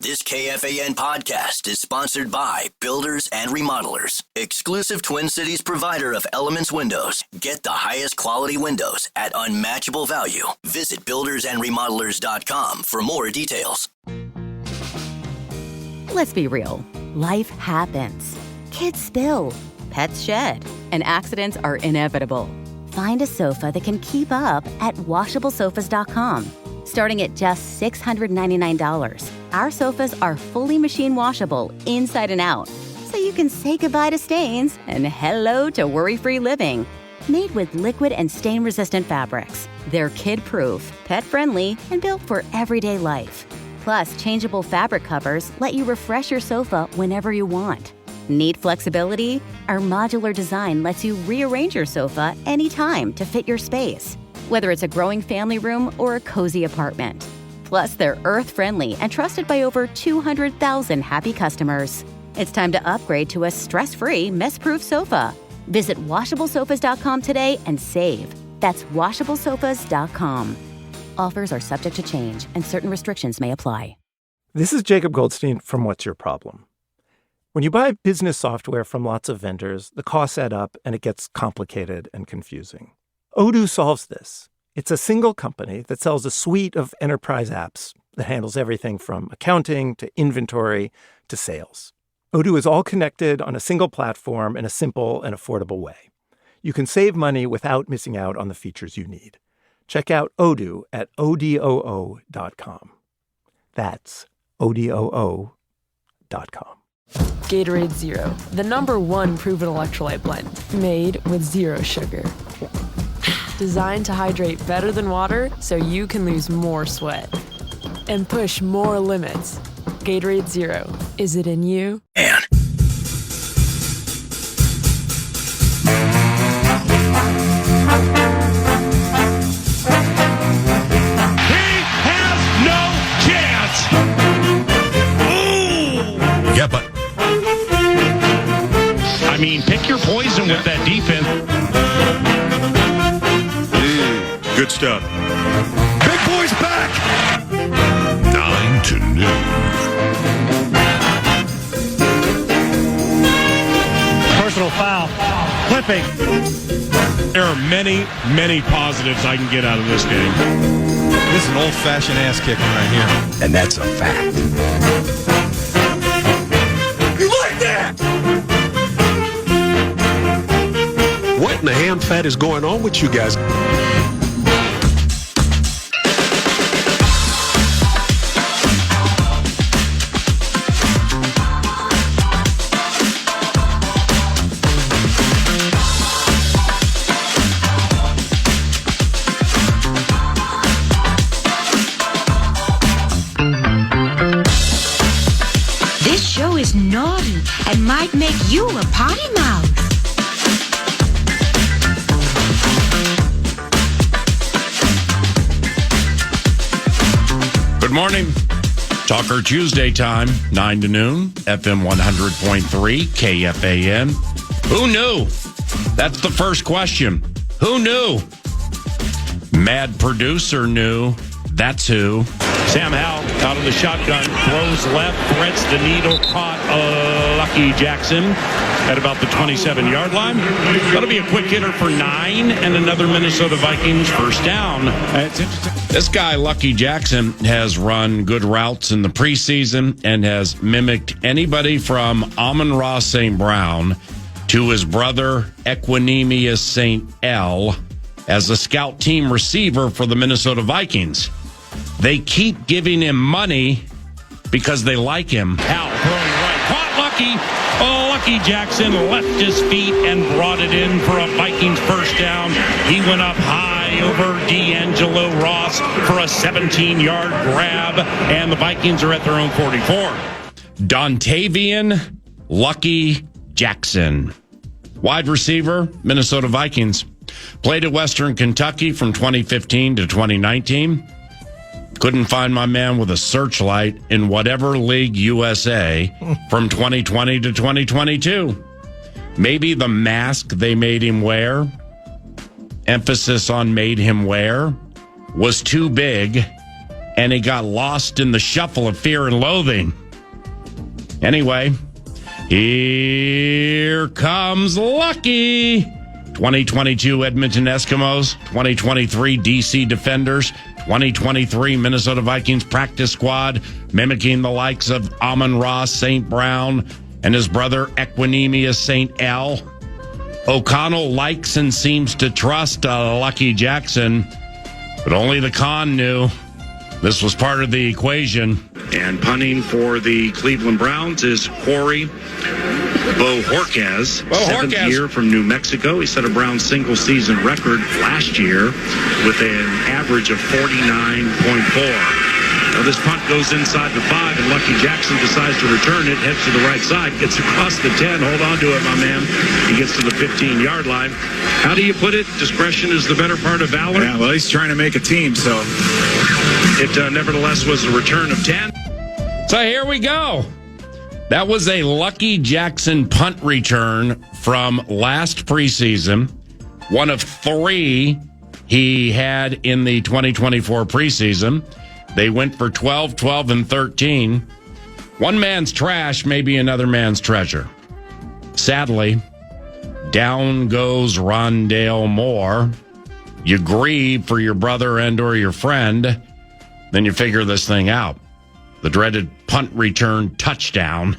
This KFAN podcast is sponsored by Builders and Remodelers, exclusive Twin Cities provider of Elements Windows. Get the highest quality windows at unmatchable value. Visit buildersandremodelers.com for more details. Let's be real. Life happens. Kids spill. Pets shed. And accidents are inevitable. Find a sofa that can keep up at washablesofas.com. Starting at just $699, our sofas are fully machine washable inside and out, so you can say goodbye to stains and hello to worry-free living. Made with liquid and stain-resistant fabrics, they're kid-proof, pet-friendly, and built for everyday life. Plus, changeable fabric covers let you refresh your sofa whenever you want. Need flexibility? Our modular design lets you rearrange your sofa anytime to fit your space, whether it's a growing family room or a cozy apartment. Plus, they're earth-friendly and trusted by over 200,000 happy customers. It's time to upgrade to a stress-free, mess-proof sofa. Visit washablesofas.com today and save. That's washablesofas.com. Offers are subject to change, and certain restrictions may apply. This is Jacob Goldstein from What's Your Problem? When you buy business software from lots of vendors, the costs add up and it gets complicated and confusing. Odoo solves this. It's a single company that sells a suite of enterprise apps that handles everything from accounting to inventory to sales. Odoo is all connected on a single platform in a simple and affordable way. You can save money without missing out on the features you need. Check out Odoo at odoo.com. That's odoo.com. Gatorade Zero, the #1 proven electrolyte blend, made with zero sugar. Designed to hydrate better than water so you can lose more sweat and push more limits. Gatorade Zero. Is it in you? And he has no chance. Ooh. Yeah, but I mean, pick your poison with that defense. Good stuff. Big boy's back! 9 to noon. Personal foul. Clipping. There are many, many positives I can get out of this game. This is an old-fashioned ass kicking right here. and that's a fact. You like that? What in the ham fat is going on with you guys? This show is naughty and might make you a potty mouth. Good morning. Talker Tuesday time, 9 to noon, FM 100.3, KFAN. Who knew? That's the first question. Who knew? Mad producer knew. That's who. Sam Howell out of the shotgun, throws left, threads the needle, caught Lucky Jackson at about the 27-yard line. That'll be a quick hitter for 9 and another Minnesota Vikings first down. This guy, Lucky Jackson, has run good routes in the preseason and has mimicked anybody from Amon-Ra St. Brown to his brother Equinemius St. L as a scout team receiver for the Minnesota Vikings. They keep giving him money because they like him. Howell throwing right. Caught Lucky. Oh, Lucky Jackson left his feet and brought it in for a Vikings first down. He went up high over D'Angelo Ross for a 17-yard grab, and the Vikings are at their own 44. Dontavian Lucky Jackson, wide receiver, Minnesota Vikings. Played at Western Kentucky from 2015 to 2019. Couldn't find my man with a searchlight in whatever league USA from 2020 to 2022. Maybe the mask they made him wear, emphasis on made him wear, was too big and he got lost in the shuffle of fear and loathing. Anyway, here comes Lucky. 2022 Edmonton Eskimos, 2023 DC Defenders, 2023 Minnesota Vikings practice squad, mimicking the likes of Amon-Ra St. Brown and his brother Equinemius St. L. O'Connell likes and seems to trust Lucky Jackson, but only the con knew this was part of the equation. And punting for the Cleveland Browns is Corey Bojorquez, seventh year from New Mexico. He set a Browns single-season record last year with an average of 49.4. Now this punt goes inside the 5, and Lucky Jackson decides to return it, heads to the right side, gets across the 10. Hold on to it, my man. He gets to the 15-yard line. How do you put it? Discretion is the better part of valor? Yeah, well, he's trying to make a team, so... It nevertheless was a return of 10. So here we go. That was a Lucky Jackson punt return from last preseason. One of 3 he had in the 2024 preseason. They went for 12, 12, and 13. One man's trash may be another man's treasure. Sadly, down goes Rondale Moore. You grieve for your brother and or your friend. Then you figure this thing out. The dreaded punt return touchdown.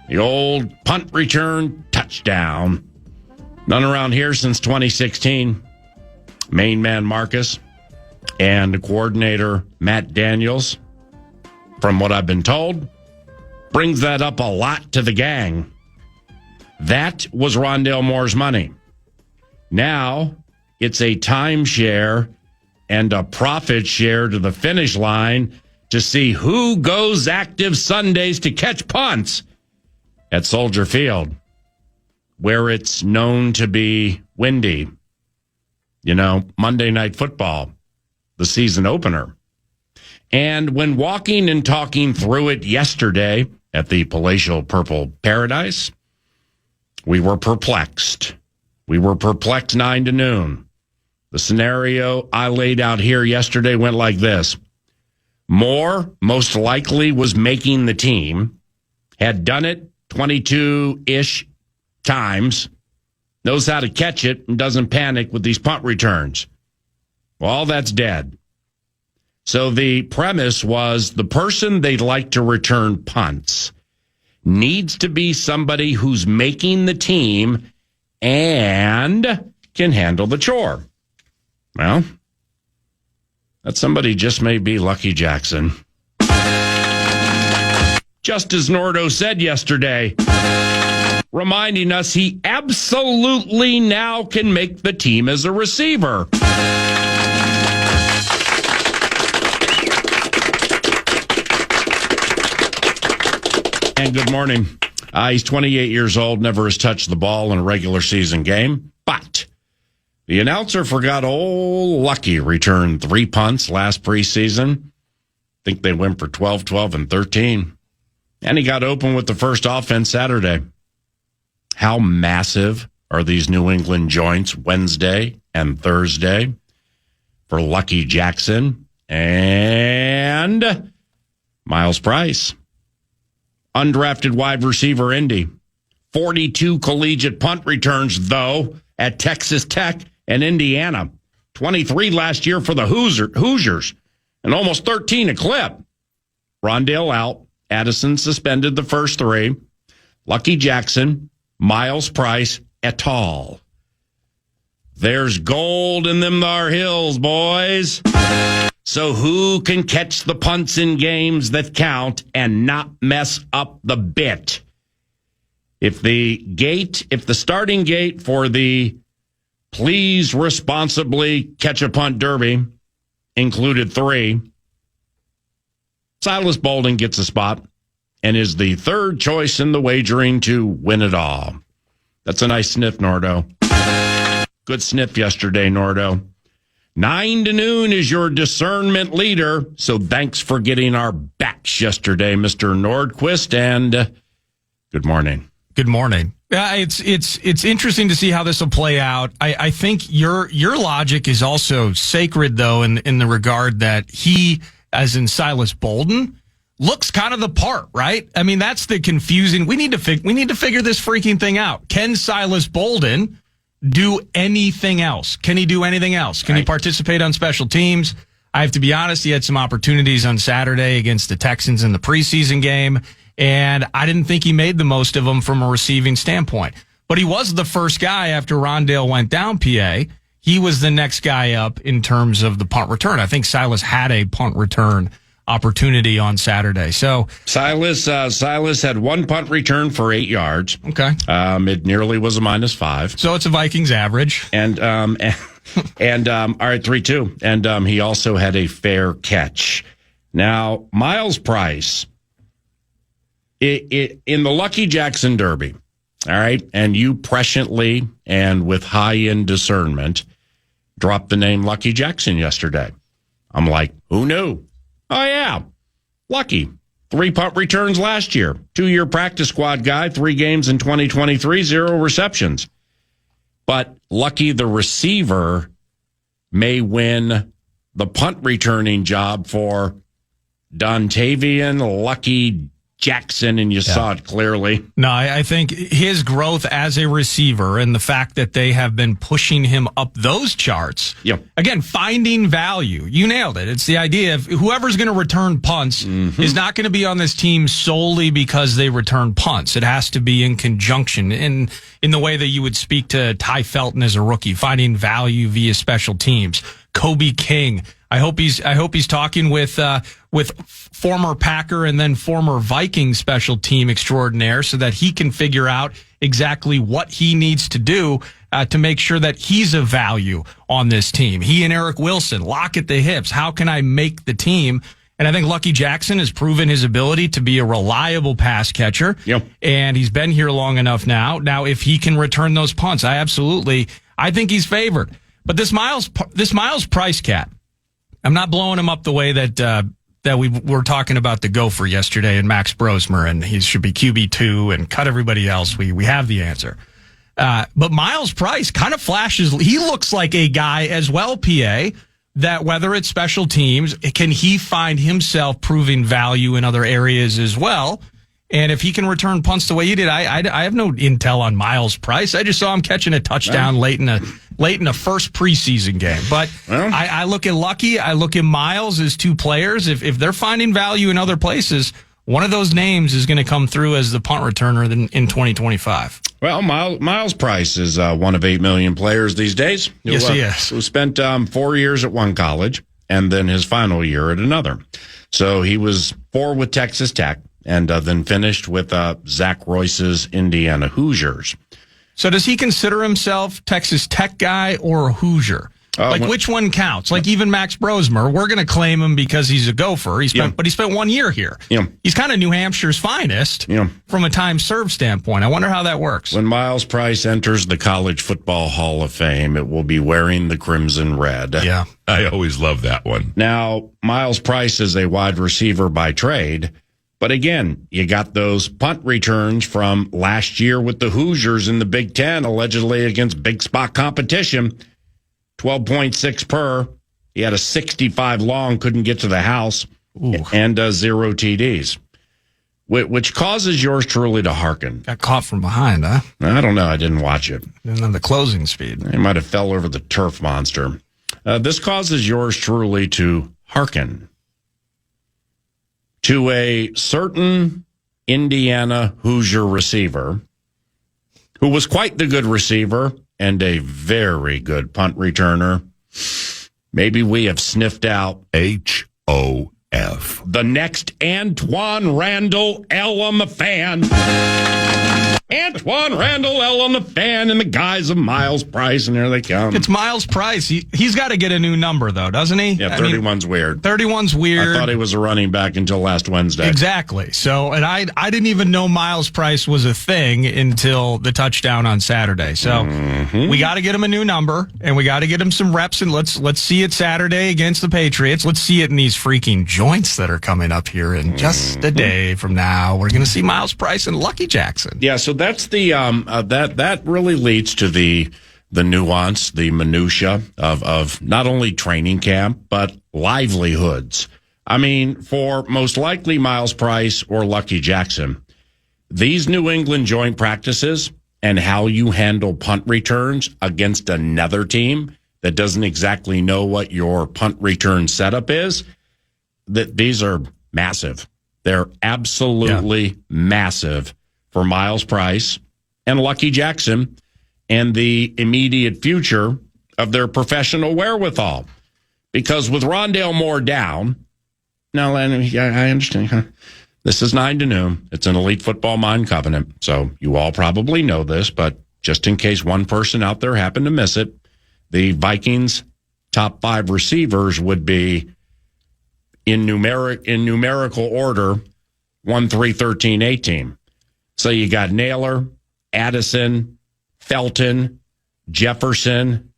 The old punt return touchdown. None around here since 2016. Main man Marcus and coordinator Matt Daniels, from what I've been told, brings that up a lot to the gang. That was Rondale Moore's money. Now it's a timeshare and a profit share to the finish line to see who goes active Sundays to catch punts at Soldier Field, where it's known to be windy. You know, Monday Night Football, the season opener. And when walking and talking through it yesterday at the Palatial Purple Paradise, we were perplexed. We were perplexed 9 to noon. The scenario I laid out here yesterday went like this. Moore most likely was making the team, had done it 22-ish times, knows how to catch it, and doesn't panic with these punt returns. Well, all that's dead. So the premise was the person they'd like to return punts needs to be somebody who's making the team and can handle the chore. Well, that somebody just may be Lucky Jackson. Just as Nordo said yesterday, reminding us he absolutely now can make the team as a receiver. And good morning. He's 28 years old, never has touched the ball in a regular season game, but the announcer forgot old Lucky returned 3 punts last preseason. I think they went for 12, 12, and 13. And he got open with the first offense Saturday. How massive are these New England joints Wednesday and Thursday for Lucky Jackson and Miles Price? Undrafted wide receiver Indy. 42 collegiate punt returns, though, at Texas Tech and Indiana. 23 last year for the Hoosiers, and almost 13 a clip. Rondale out. Addison suspended the first 3. Lucky Jackson, Miles Price, et al. There's gold in them thar hills, boys. So who can catch the punts in games that count and not mess up the bit? If the starting gate for the please responsibly catch a punt derby included 3, Silas Bolden gets a spot and is the 3rd choice in the wagering to win it all. That's a nice sniff, Nordo. Good sniff yesterday, Nordo. 9 to noon is your discernment leader, so thanks for getting our backs yesterday, Mr. Nordquist, and good morning. Good morning. It's interesting to see how this will play out. I think your logic is also sacred, though, in the regard that he as in Silas Bolden, looks kind of the part, right? I mean, that's the confusing. We need to figure this freaking thing out. Can Silas Bolden do anything else? Can he do anything else? Can he participate on special teams? I have to be honest, he had some opportunities on Saturday against the Texans in the preseason game, and I didn't think he made the most of them from a receiving standpoint. But he was the first guy after Rondale went down, PA. He was the next guy up in terms of the punt return. I think Silas had a punt return opportunity on Saturday. So Silas had one punt return for 8 yards. Okay. It nearly was a -5. So it's a Vikings average. And all right, 3-2. And he also had a fair catch. Now, Miles Price, in the Lucky Jackson Derby, all right, and you presciently and with high-end discernment dropped the name Lucky Jackson yesterday. I'm like, who knew? Oh, yeah, Lucky. 3 punt returns last year. 2-year practice squad guy, 3 games in 2023, 0 receptions. But Lucky, the receiver, may win the punt returning job for Dontavian Lucky Jackson, and you saw it clearly. No, I think his growth as a receiver and the fact that they have been pushing him up those charts. Yep. Again, finding value. You nailed it. It's the idea of whoever's going to return punts is not going to be on this team solely because they return punts. It has to be in conjunction in the way that you would speak to Ty Felton as a rookie, finding value via special teams. Kobe King. I hope he's talking with former Packer and then former Viking special team extraordinaire so that he can figure out exactly what he needs to do to make sure that he's of value on this team. He and Eric Wilson lock at the hips. How can I make the team? And I think Lucky Jackson has proven his ability to be a reliable pass catcher. Yep. And he's been here long enough now. Now, if he can return those punts, I think he's favored. But this Miles Price cat, I'm not blowing him up the way that we were talking about the Gopher yesterday and Max Brosmer, and he should be QB2 and cut everybody else. We have the answer. But Miles Price kind of flashes. He looks like a guy as well, PA, that whether it's special teams, can he find himself proving value in other areas as well? And if he can return punts the way you did, I have no intel on Miles Price. I just saw him catching a touchdown late in a first preseason game. But I look at Lucky, I look at Miles as 2 players. If they're finding value in other places, one of those names is going to come through as the punt returner in 2025. Well, Miles Price is one of 8 million players these days. Yes, he is. Who spent 4 years at one college and then his final year at another. So he was 4 with Texas Tech and then finished with Zach Royce's Indiana Hoosiers. So does he consider himself Texas Tech guy or a Hoosier? Which one counts? Like even Max Brosmer, we're going to claim him because he's a Gopher. But he spent 1 year here. Yeah. He's kind of New Hampshire's finest from a time served standpoint. I wonder how that works. When Miles Price enters the College Football Hall of Fame, it will be wearing the crimson red. Yeah. I always love that one. Now, Miles Price is a wide receiver by trade. But again, you got those punt returns from last year with the Hoosiers in the Big Ten, allegedly against big spot competition. 12.6 per. He had a 65 long, couldn't get to the house, and 0 TDs, which causes yours truly to hearken. Got caught from behind, huh? I don't know. I didn't watch it. Didn't have the closing speed. He might have fell over the turf monster. This causes yours truly to hearken to a certain Indiana Hoosier receiver who was quite the good receiver and a very good punt returner. Maybe we have sniffed out HOF. The next Antoine Randall L on the fan. Antoine Randall L on the fan in the guise of Miles Price, and there they come. It's Miles Price. He's got to get a new number, though, doesn't he? Yeah, 31's weird. 31's weird. I thought he was a running back until last Wednesday. Exactly. So, and I didn't even know Miles Price was a thing until the touchdown on Saturday. So we got to get him a new number, and we got to get him some reps, and let's see it Saturday against the Patriots. Let's see it in these freaking joints that are coming up here in just a day from now. We're going to see Miles Price and Lucky Jackson. Yeah, so that's the that really leads to the nuance, the minutia of not only training camp but livelihoods I mean, for most likely Miles Price or Lucky Jackson, these New England joint practices and how you handle punt returns against another team that doesn't exactly know what your punt return setup is, that these are massive. They're absolutely massive for Miles Price and Lucky Jackson and the immediate future of their professional wherewithal. Because with Rondale Moore down, now, I understand. Huh? This is 9 to noon. It's an Elite Football Mind Covenant. So you all probably know this, but just in case one person out there happened to miss it, the Vikings' top 5 receivers would be in numerical order 1, 3, 13, 18. So you got Naylor, Addison, Felton, Jefferson,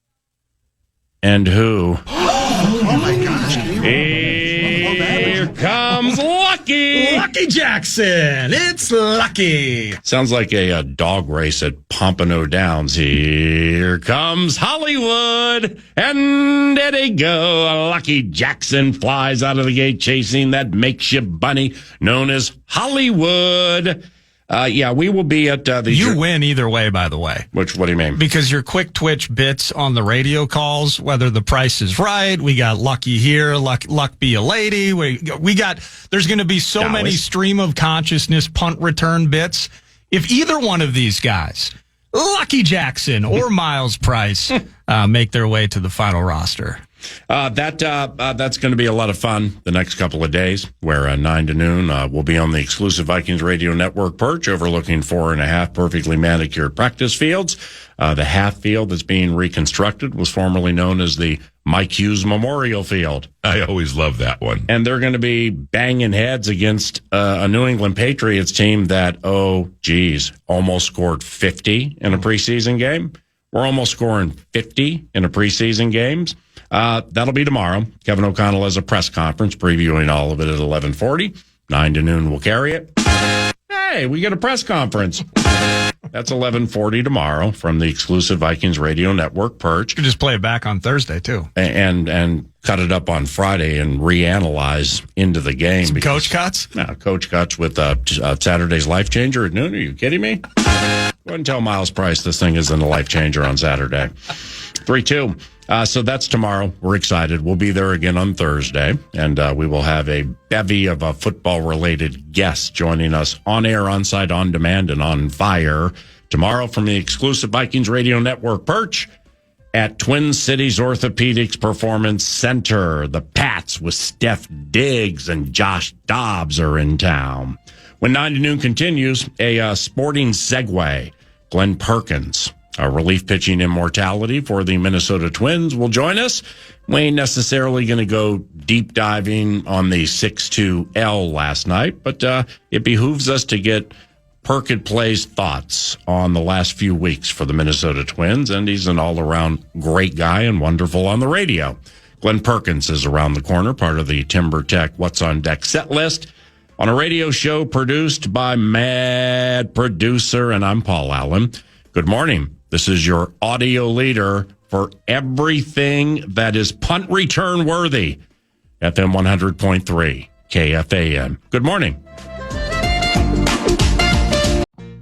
and who? Oh my gosh. Here comes Lucky! Lucky Jackson! It's Lucky! Sounds like a dog race at Pompano Downs. Here comes Hollywood! And there they go. Lucky Jackson flies out of the gate chasing that makeshift bunny known as Hollywood. We will be at the... You win either way, by the way. What do you mean? Because your quick twitch bits on the radio calls, whether the price is right, we got Lucky here, luck be a lady. We got, there's going to be so many stream of consciousness punt return bits. If either one of these guys, Lucky Jackson or Miles Price, make their way to the final roster. That's going to be a lot of fun the next couple of days, where 9 to noon we'll be on the exclusive Vikings Radio Network perch overlooking 4.5 perfectly manicured practice fields. The half field that's being reconstructed was formerly known as the Mike Hughes Memorial Field. I always love that one. And they're going to be banging heads against a New England Patriots team that, almost scored 50 in a preseason game. We're almost scoring 50 in a preseason games. That'll be tomorrow. Kevin O'Connell has a press conference previewing all of it at 11:40. 9 to noon will carry it. Hey, we get a press conference. That's 11:40 tomorrow from the exclusive Vikings Radio Network perch. You can just play it back on Thursday, too. And cut it up on Friday and reanalyze into the game. Some coach cuts? Coach cuts with Saturday's Life Changer at noon. Are you kidding me? Go ahead and tell Miles Price this thing isn't a life changer on Saturday. 3-2. So that's tomorrow. We're excited. We'll be there again on Thursday, and we will have a bevy of football-related guests joining us on air, on site, on demand, and on fire tomorrow from the exclusive Vikings Radio Network perch at Twin Cities Orthopedics Performance Center. The Pats with Steph Diggs and Josh Dobbs are in town. When 9 to noon continues, a sporting segue. Glen Perkins, a relief pitching immortality for the Minnesota Twins, will join us. We ain't necessarily going to go deep diving on the 6-2 last night, but it behooves us to get Perkins Play's thoughts on the last few weeks for the Minnesota Twins, and he's an all-around great guy and wonderful on the radio. Glen Perkins is around the corner, part of the Timber Tech What's on Deck set list, on a radio show produced by Mad Producer, and I'm Paul Allen. Good morning. This is your audio leader for everything that is punt return worthy. FM 100.3, KFAN. Good morning.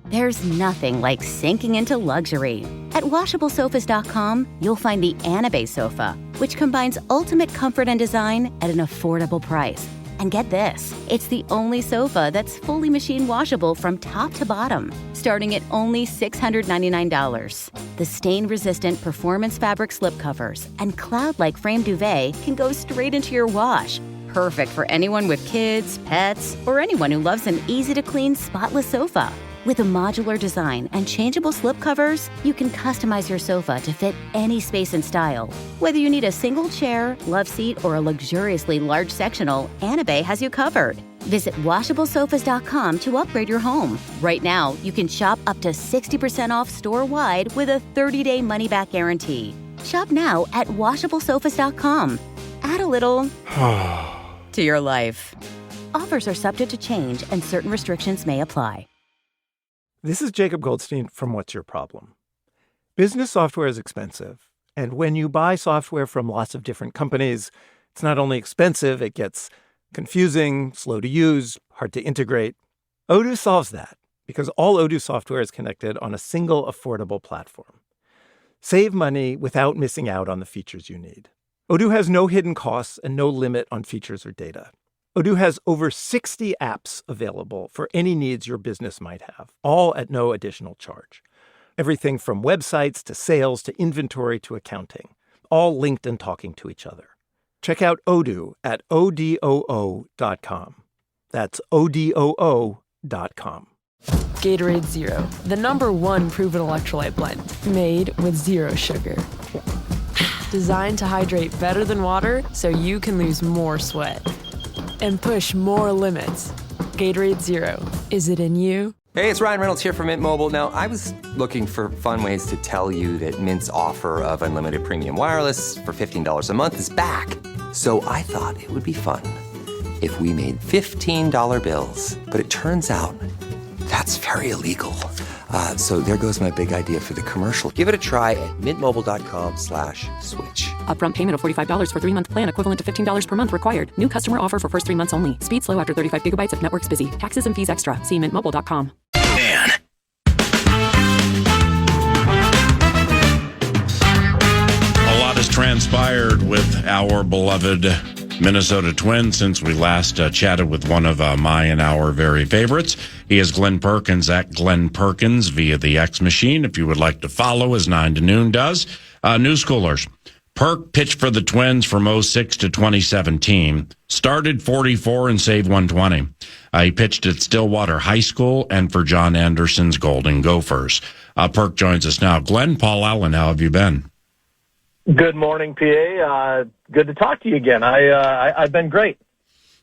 There's nothing like sinking into luxury. At WashableSofas.com, you'll find the Anabay sofa, which combines ultimate comfort and design at an affordable price. And get this, it's the only sofa that's fully machine washable from top to bottom, starting at only $699. The stain-resistant performance fabric slipcovers and cloud-like frame duvet can go straight into your wash. Perfect for anyone with kids, pets, or anyone who loves an easy-to-clean, spotless sofa. With a modular design and changeable slipcovers, you can customize your sofa to fit any space and style. Whether you need a single chair, love seat, or a luxuriously large sectional, Anabay has you covered. Visit WashableSofas.com to upgrade your home. Right now, you can shop up to 60% off store-wide with a 30-day money-back guarantee. Shop now at WashableSofas.com. Add a little to your life. Offers are subject to change and certain restrictions may apply. This is Jacob Goldstein from What's Your Problem? Business software is expensive, and when you buy software from lots of different companies, it's not only expensive, it gets Confusing, slow to use, hard to integrate. Odoo solves that because all Odoo software is connected on a single affordable platform. Save money without missing out on the features you need. Odoo has no hidden costs and no limit on features or data. Odoo has over 60 apps available for any needs your business might have, all at no additional charge. Everything from websites to sales to inventory to accounting, all linked and talking to each other. Check out Odoo at odoo.com. That's odoo.com. Gatorade Zero, the #1 proven electrolyte blend, made with zero sugar. Designed to hydrate better than water so you can lose more sweat and push more limits. Gatorade Zero, is it in you? Hey, it's Ryan Reynolds here from Mint Mobile. Now, I was looking for fun ways to tell you that Mint's offer of unlimited premium wireless for $15 a month is back. So I thought it would be fun if we made $15 bills. But it turns out that's very illegal. So there goes my big idea for the commercial. Give it a try at mintmobile.com/switch. Upfront payment of $45 for 3-month plan equivalent to $15 per month required. New customer offer for first 3 months only. Speed slow after 35 gigabytes if network's busy. Taxes and fees extra. See mintmobile.com. Man. A lot has transpired with our beloved Minnesota Twins since we last chatted with one of my and our very favorites. He is Glen Perkins at Glen Perkins via the X Machine. If you would like to follow, as 9 to Noon does. New schoolers. Perk pitched for the Twins from 06 to 2017. Started 44 and saved 120. He pitched at Stillwater High School and for John Anderson's Golden Gophers. Perk joins us now. Glenn, Paul Allen, how have you been? Good morning, PA. Good to talk to you again. I've been great.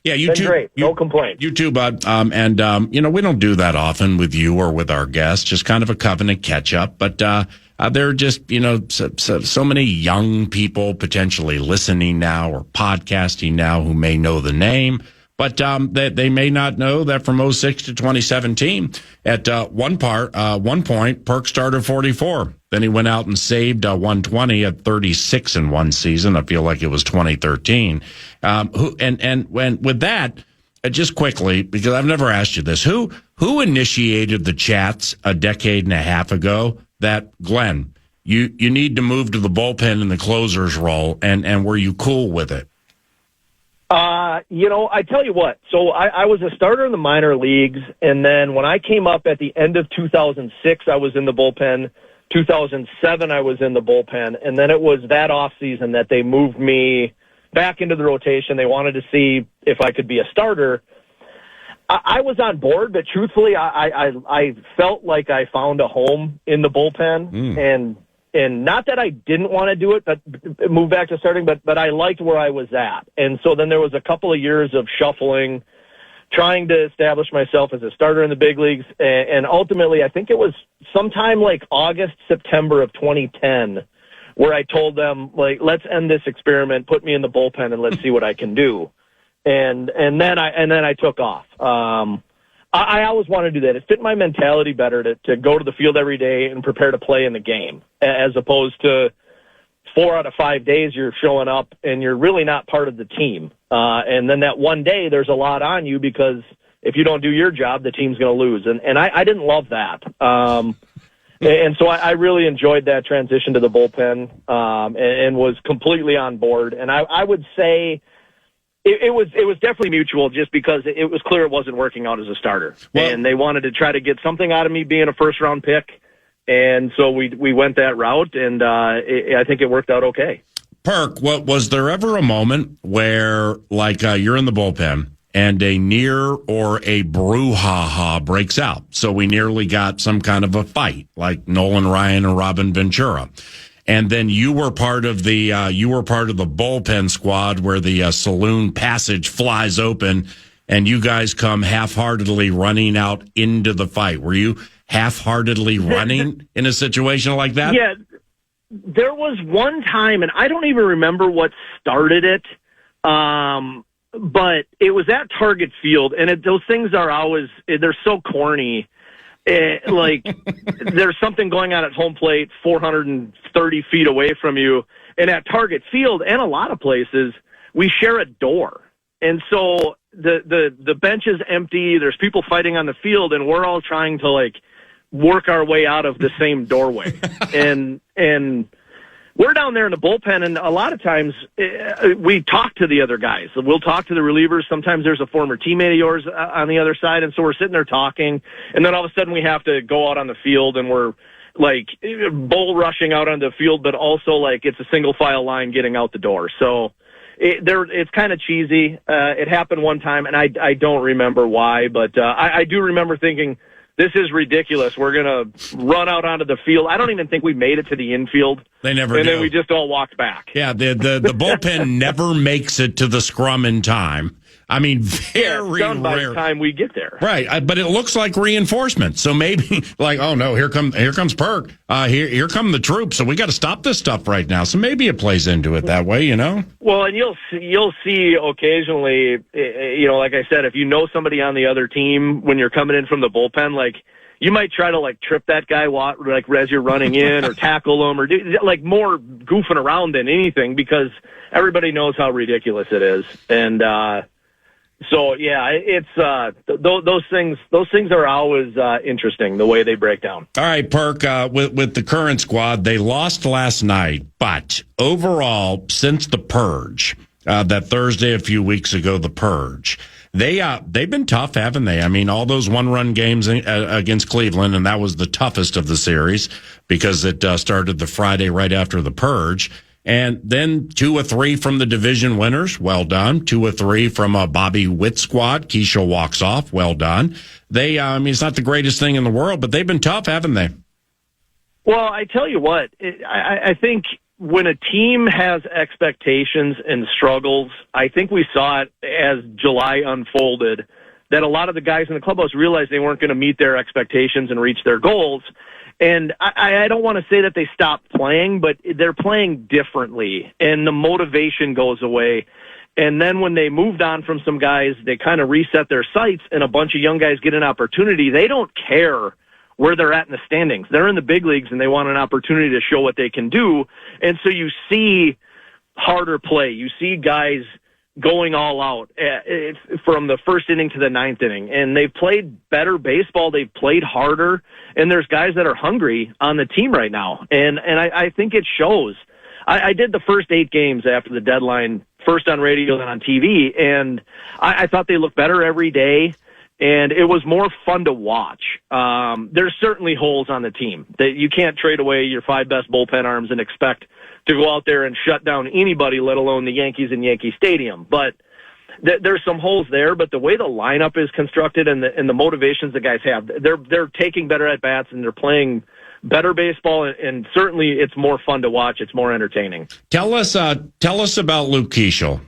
Yeah, you too. Great. No complaints. You too, bud. We don't do that often with you or with our guests. Just kind of a covenant catch up. But there are just so many young people potentially listening now or podcasting now who may know the name, but they may not know that from 06 to 2017, at one point, Perk started 44. Then he went out and saved 120 at 36 in one season. I feel like it was 2013. With that, just quickly, because I've never asked you this, who initiated the chats a decade and a half ago that, Glenn, you need to move to the bullpen in the closer's role, and were you cool with it? I tell you what. So I was a starter in the minor leagues, and then when I came up at the end of 2006, I was in the bullpen. 2007, I was in the bullpen, and then it was that off season that they moved me back into the rotation. They wanted to see if I could be a starter. I was on board, but truthfully, I felt like I found a home in the bullpen, and not that I didn't want to do it, but move back to starting, but I liked where I was at. And so then there was a couple of years of shuffling, trying to establish myself as a starter in the big leagues, and ultimately, I think it was sometime like August, September of 2010, where I told them, like, let's end this experiment, put me in the bullpen, and let's see what I can do. And then I took off. I always wanted to do that. It fit my mentality better to go to the field every day and prepare to play in the game, as opposed to 4 out of 5 days you're showing up and you're really not part of the team. And then that one day there's a lot on you because if you don't do your job, the team's going to lose. And I didn't love that. And so I really enjoyed that transition to the bullpen and was completely on board. And I would say it was definitely mutual, just because it was clear it wasn't working out as a starter. Well, and they wanted to try to get something out of me being a first-round pick. And so we went that route, and I think it worked out okay. Perk, was there ever a moment where, like, you're in the bullpen and a near or a brouhaha breaks out? So we nearly got some kind of a fight, like Nolan Ryan and Robin Ventura. And then you were part of the bullpen squad where the saloon passage flies open, and you guys come half-heartedly running out into the fight. Were you half-heartedly running in a situation like that? Yeah, there was one time, and I don't even remember what started it, but it was at Target Field, and those things are always, they're so corny. Like, there's something going on at home plate 430 feet away from you, and at Target Field and a lot of places, we share a door. And so the bench is empty. There's people fighting on the field, and we're all trying to like work our way out of the same doorway. and we're down there in the bullpen, and a lot of times we talk to the other guys. We'll talk to the relievers. Sometimes there's a former teammate of yours on the other side, and so we're sitting there talking, and then all of a sudden we have to go out on the field, and we're like bull rushing out on the field, but also like it's a single file line getting out the door. So it's kind of cheesy. It happened one time, and I don't remember why, but I do remember thinking, this is ridiculous. We're going to run out onto the field. I don't even think we made it to the infield. They never and do. Then we just all walked back. Yeah, the bullpen never makes it to the scrum in time. I mean, very done by rare. the time we get there. Right, but it looks like reinforcement. So maybe like, oh no, here comes Perk. Here come the troops. So we got to stop this stuff right now. So maybe it plays into it that way, you know. Well, and you'll see occasionally, like I said, if you know somebody on the other team when you're coming in from the bullpen, like you might try to like trip that guy like as you're running in, or tackle him, or do like more goofing around than anything, because everybody knows how ridiculous it is. And so yeah, it's those things are always interesting, the way they break down. All right, Perk, with the current squad, they lost last night, but overall, since the purge, that Thursday a few weeks ago, the purge, they've been tough, haven't they? I mean, all those one-run games against Cleveland, and that was the toughest of the series because it started the Friday right after the purge. And then 2 or 3 from the division winners. Well done. 2 or 3 from a Bobby Witt squad. Keisha walks off. Well done. It's not the greatest thing in the world, but they've been tough, haven't they? Well, I tell you what, I think when a team has expectations and struggles, I think we saw it as July unfolded, that a lot of the guys in the clubhouse realized they weren't going to meet their expectations and reach their goals. And I don't want to say that they stopped playing, but they're playing differently, and the motivation goes away. And then when they moved on from some guys, they kind of reset their sights, and a bunch of young guys get an opportunity. They don't care where they're at in the standings. They're in the big leagues, and they want an opportunity to show what they can do. And so you see harder play. You see guys going all out from the first inning to the 9th inning. And they've played better baseball. They've played harder. And there's guys that are hungry on the team right now. And I think it shows. I did the first 8 games after the deadline, first on radio then on TV. And I thought they looked better every day. And it was more fun to watch. There's certainly holes on the team that you can't trade away your 5 best bullpen arms and expect to go out there and shut down anybody, let alone the Yankees in Yankee Stadium. But there's some holes there, but the way the lineup is constructed and the motivations the guys have, they're taking better at bats and they're playing better baseball, and certainly it's more fun to watch. It's more entertaining. Tell us about Luke Keeschel,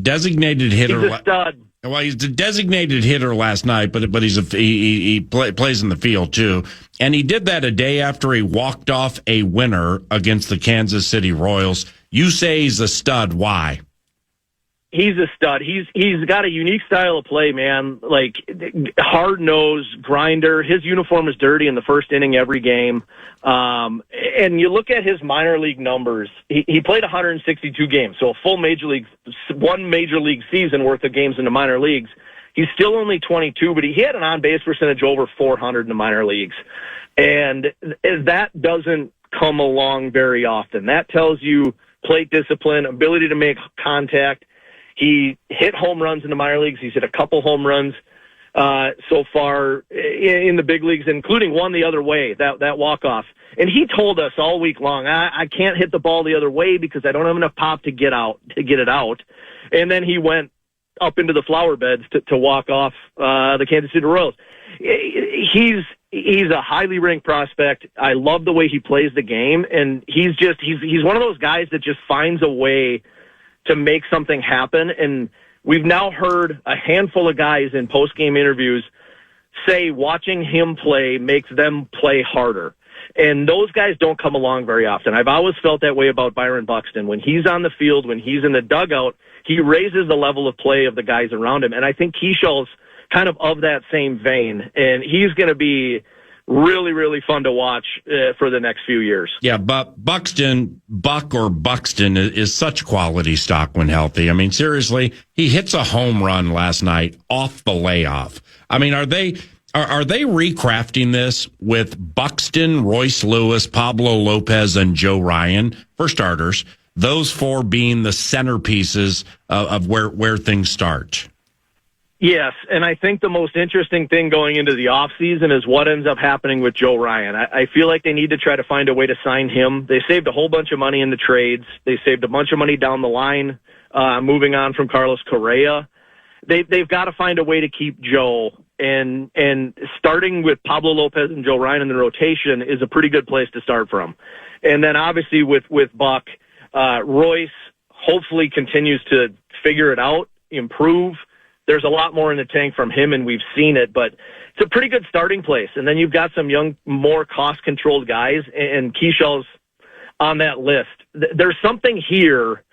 designated hitter. He's a stud. Well, he's the designated hitter last night, but he plays in the field too, and he did that a day after he walked off a winner against the Kansas City Royals. You say he's a stud. Why? He's a stud. He's got a unique style of play, man. Like hard-nosed grinder. His uniform is dirty in the first inning every game. And you look at his minor league numbers. He played 162 games, so one major league season worth of games in the minor leagues. He's still only 22, but he had an on-base percentage over 400 in the minor leagues. And that doesn't come along very often. That tells you plate discipline, ability to make contact. He hit home runs in the minor leagues. He's hit a couple home runs so far in the big leagues, including one the other way, that walk-off. And he told us all week long, I can't hit the ball the other way because I don't have enough pop to get it out. And then he went up into the flower beds to walk off the Kansas City Royals. He's a highly ranked prospect. I love the way he plays the game, and he's one of those guys that just finds a way to make something happen. And we've now heard a handful of guys in post-game interviews say watching him play makes them play harder. And those guys don't come along very often. I've always felt that way about Byron Buxton. When he's on the field, when he's in the dugout, he raises the level of play of the guys around him. And I think Keeschel's kind of that same vein. And he's going to be really, really fun to watch for the next few years. Yeah, but Buxton is such quality stock when healthy. I mean, seriously, he hits a home run last night off the layoff. I mean, are they recrafting this with Buxton, Royce Lewis, Pablo Lopez, and Joe Ryan for starters? Those four being the centerpieces of where things start. Yes, and I think the most interesting thing going into the offseason is what ends up happening with Joe Ryan. I feel like they need to try to find a way to sign him. They saved a whole bunch of money in the trades. They saved a bunch of money down the line, moving on from Carlos Correa. They've got to find a way to keep Joe, and starting with Pablo Lopez and Joe Ryan in the rotation is a pretty good place to start from. And then obviously with Buck, Royce hopefully continues to figure it out, improve. There's a lot more in the tank from him, and we've seen it, but it's a pretty good starting place. And then you've got some young, more cost-controlled guys, and Keyshawn's on that list. There's something here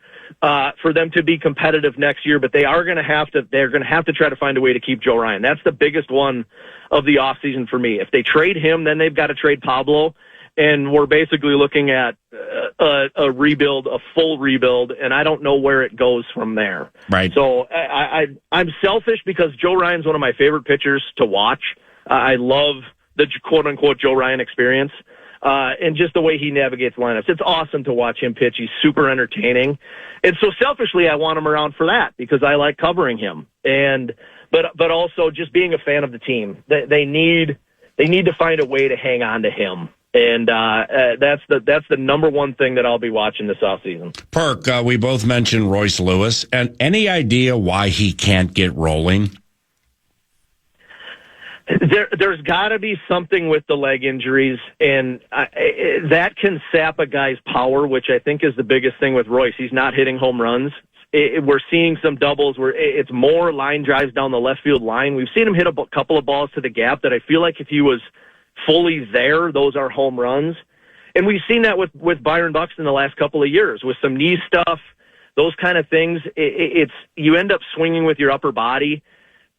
for them to be competitive next year, but they're going to have to try to find a way to keep Joe Ryan. That's the biggest one of the offseason for me. If they trade him, then they've got to trade Pablo, and we're basically looking at a rebuild, a full rebuild, and I don't know where it goes from there. Right. So I'm selfish because Joe Ryan's one of my favorite pitchers to watch. I love the quote-unquote Joe Ryan experience, and just the way he navigates lineups. It's awesome to watch him pitch. He's super entertaining. And so selfishly, I want him around for that because I like covering him. But also just being a fan of the team. They need to find a way to hang on to him. And that's the number one thing that I'll be watching this offseason. Perk, we both mentioned Royce Lewis. And any idea why he can't get rolling? There's got to be something with the leg injuries, and that can sap a guy's power, which I think is the biggest thing with Royce. He's not hitting home runs. We're seeing some doubles where it's more line drives down the left field line. We've seen him hit a couple of balls to the gap that I feel like if he was fully there, those are home runs. And we've seen that with Byron Buxton the last couple of years with some knee stuff, those kind of things. It's you end up swinging with your upper body.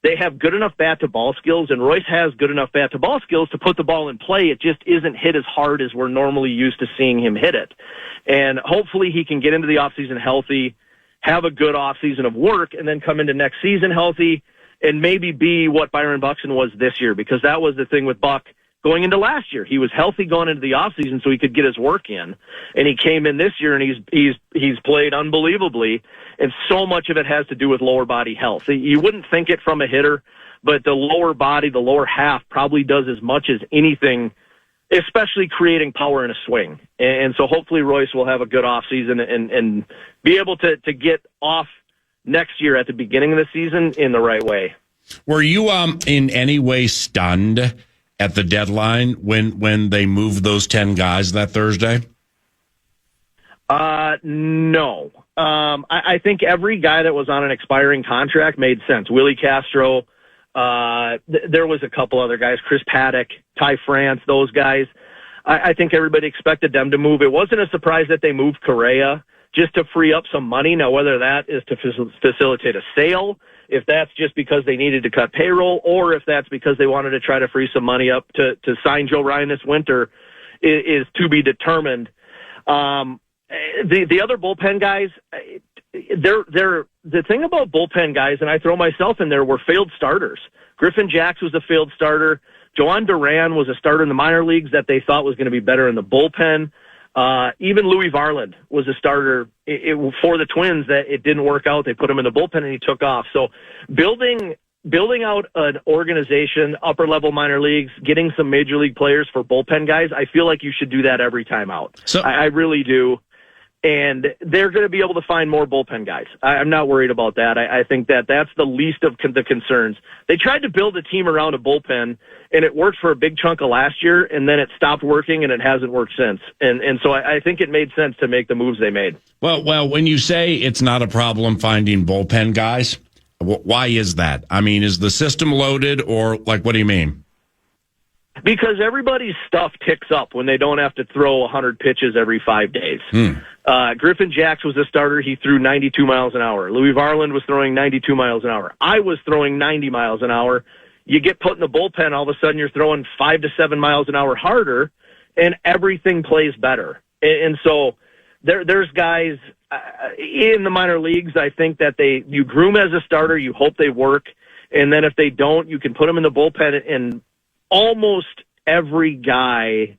They have good enough bat-to-ball skills, and Royce has good enough bat-to-ball skills to put the ball in play. It just isn't hit as hard as we're normally used to seeing him hit it. And hopefully he can get into the offseason healthy, have a good offseason of work, and then come into next season healthy and maybe be what Byron Buxton was this year, because that was the thing with Buck going into last year. He was healthy going into the offseason so he could get his work in, and he came in this year and he's played unbelievably, and so much of it has to do with lower body health. You wouldn't think it from a hitter, but the lower body, the lower half probably does as much as anything, especially creating power in a swing. And so hopefully Royce will have a good offseason and be able to get off next year at the beginning of the season in the right way. Were you in any way stunned at the deadline when they moved those 10 guys that Thursday? No. I think every guy that was on an expiring contract made sense. Willie Castro, there was a couple other guys, Chris Paddock, Ty France, those guys. I think everybody expected them to move. It wasn't a surprise that they moved Correa just to free up some money. Now, whether that is to facilitate a sale, if that's just because they needed to cut payroll, or if that's because they wanted to try to free some money up to sign Joe Ryan this winter, is to be determined. The other bullpen guys, the thing about bullpen guys, and I throw myself in there, were failed starters. Griffin Jacks was a failed starter. Joan Duran was a starter in the minor leagues that they thought was going to be better in the bullpen. Even Louis Varland was a starter for the Twins that it didn't work out. They put him in the bullpen and he took off. So building out an organization, upper level minor leagues, getting some major league players for bullpen guys, I feel like you should do that every time out. So I really do. And they're going to be able to find more bullpen guys. I'm not worried about that. I think that's the least of the concerns. They tried to build a team around a bullpen, and it worked for a big chunk of last year, and then it stopped working, and it hasn't worked since. And so I think it made sense to make the moves they made. Well, when you say it's not a problem finding bullpen guys, why is that? I mean, is the system loaded, or what do you mean? Because everybody's stuff ticks up when they don't have to throw 100 pitches every 5 days. Griffin Jacks was a starter. He threw 92 miles an hour. Louis Varland was throwing 92 miles an hour. I was throwing 90 miles an hour. You get put in the bullpen, all of a sudden you're throwing 5 to 7 miles an hour harder, and everything plays better. And so there's guys in the minor leagues, I think that you groom as a starter, you hope they work, and then if they don't, you can put them in the bullpen, and almost every guy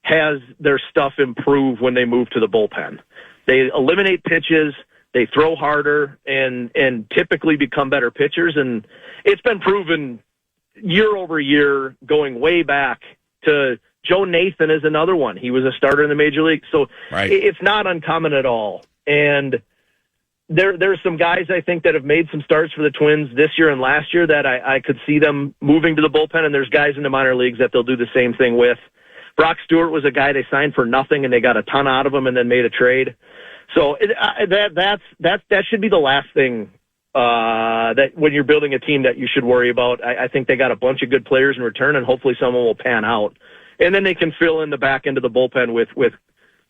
has their stuff improve when they move to the bullpen. They eliminate pitches, they throw harder, and typically become better pitchers, and it's been proven year over year, going way back to Joe Nathan is another one. He was a starter in the major league. So It's not uncommon at all. And there's some guys I think that have made some starts for the Twins this year and last year that I could see them moving to the bullpen. And there's guys in the minor leagues that they'll do the same thing with. Brock Stewart was a guy they signed for nothing and they got a ton out of him and then made a trade. So that should be the last thing that when you're building a team that you should worry about. I think they got a bunch of good players in return, and hopefully someone will pan out. And then they can fill in the back end of the bullpen with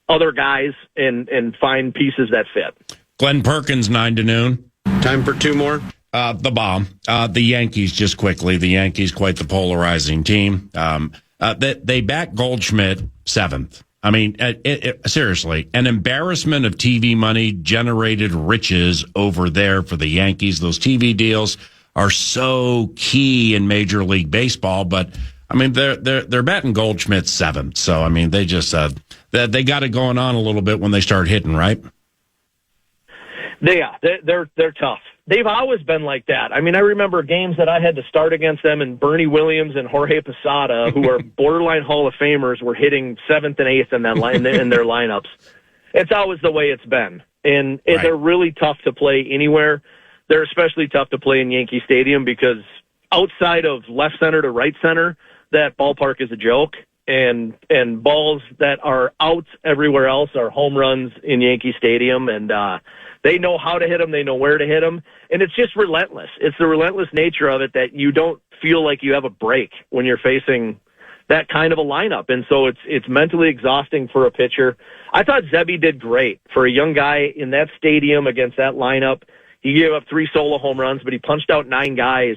other guys and find pieces that fit. Glen Perkins, 9 to noon. Time for two more. The bomb. The Yankees, just quickly. The Yankees, quite the polarizing team. They back Goldschmidt 7th. I mean, seriously, an embarrassment of TV money generated riches over there for the Yankees. Those TV deals are so key in Major League Baseball, but I mean, they're batting Goldschmidt 7th. So I mean, they just they got it going on a little bit when they start hitting, right? They're tough. They've always been like that. I mean, I remember games that I had to start against them, and Bernie Williams and Jorge Posada, who are borderline Hall of Famers, were hitting 7th and 8th in that line in their lineups. It's always the way it's been, and they're really tough to play anywhere. They're especially tough to play in Yankee Stadium because outside of left center to right center, that ballpark is a joke, and balls that are out everywhere else are home runs in Yankee Stadium, and they know how to hit them. They know where to hit them. And it's just relentless. It's the relentless nature of it that you don't feel like you have a break when you're facing that kind of a lineup. And so it's mentally exhausting for a pitcher. I thought Zebby did great for a young guy in that stadium against that lineup. He gave up 3 solo home runs, but he punched out 9 guys.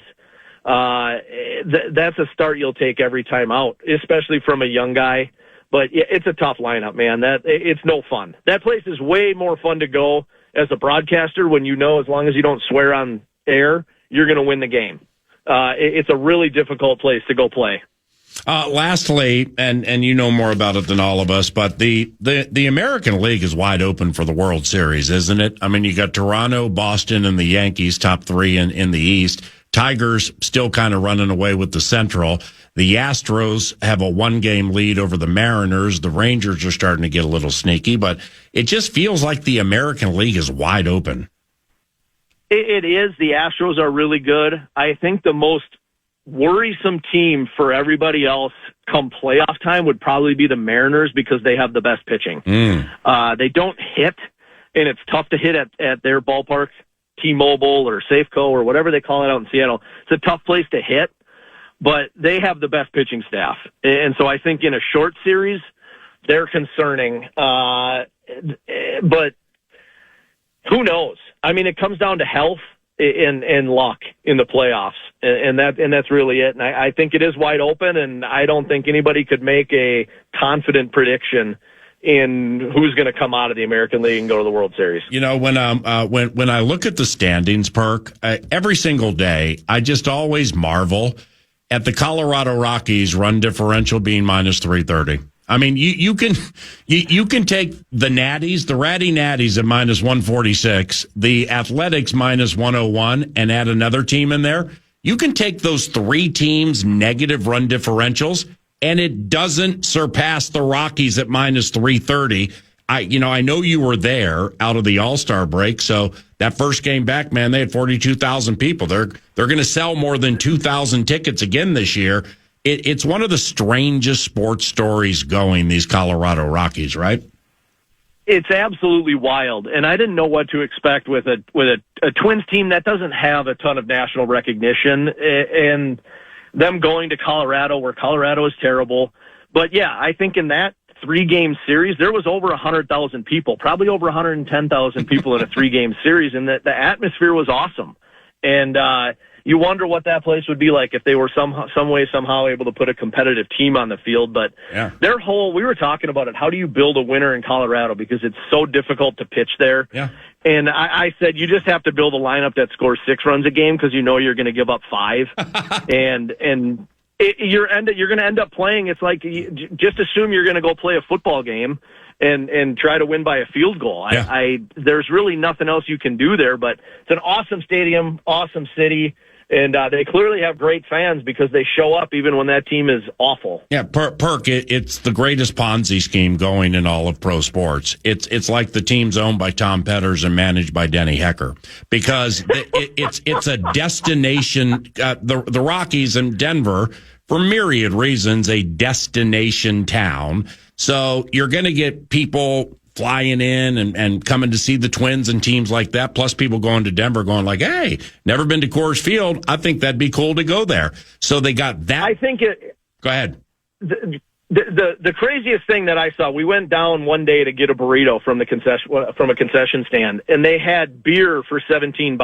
That's a start you'll take every time out, especially from a young guy. But it's a tough lineup, man. It's no fun. That place is way more fun to go as a broadcaster when you know as long as you don't swear on air, you're going to win the game. It's a really difficult place to go play. Lastly, and you know more about it than all of us, but the American League is wide open for the World Series, isn't it? I mean, you got Toronto, Boston, and the Yankees, top 3 in the East. Tigers still kind of running away with the Central. The Astros have a 1-game lead over the Mariners. The Rangers are starting to get a little sneaky, but it just feels like the American League is wide open. It is. The Astros are really good. I think the most worrisome team for everybody else come playoff time would probably be the Mariners because they have the best pitching. They don't hit, and it's tough to hit at their ballpark, T-Mobile or Safeco or whatever they call it out in Seattle. It's a tough place to hit, but they have the best pitching staff. And so I think in a short series, they're concerning. But who knows? I mean, it comes down to health and luck in the playoffs, and that's really it. And I think it is wide open, and I don't think anybody could make a confident prediction in who's going to come out of the American League and go to the World Series. You know, when I look at the standings, Perk, every single day, I just always marvel at the Colorado Rockies run differential being minus 330. I mean, you can take the Natties, the Ratty Natties at minus 146, the Athletics minus 101, and add another team in there. You can take those 3 teams' negative run differentials, and it doesn't surpass the Rockies at minus 330. I know you were there out of the All-Star break, so that first game back, man, they had 42,000 people. They're going to sell more than 2,000 tickets again this year. It's one of the strangest sports stories going, these Colorado Rockies, right? It's absolutely wild, and I didn't know what to expect with a Twins team that doesn't have a ton of national recognition, and them going to Colorado, where Colorado is terrible. But yeah, I think in that 3-game series, there was over 100,000 people, probably over 110,000 people in a 3-game series, and the atmosphere was awesome. And you wonder what that place would be like if they were somehow able to put a competitive team on the field. But their we were talking about it. How do you build a winner in Colorado? Because it's so difficult to pitch there. Yeah. And I said, you just have to build a lineup that scores 6 runs a game because you know you're going to give up 5. You're going to end up playing. It's like, just assume you're going to go play a football game and try to win by a field goal. Yeah. There's really nothing else you can do there, but it's an awesome stadium, awesome city, and they clearly have great fans because they show up even when that team is awful. Yeah, Perk, it's the greatest Ponzi scheme going in all of pro sports. It's like the team's owned by Tom Petters and managed by Denny Hecker because it's a destination. The Rockies and Denver, for myriad reasons, a destination town. So you're going to get people flying in and coming to see the Twins and teams like that, plus people going to Denver going like, hey, never been to Coors Field. I think that'd be cool to go there. So they got that. I think it. Go ahead. The craziest thing that I saw, we went down one day to get a burrito from a concession stand, and they had beer for $17.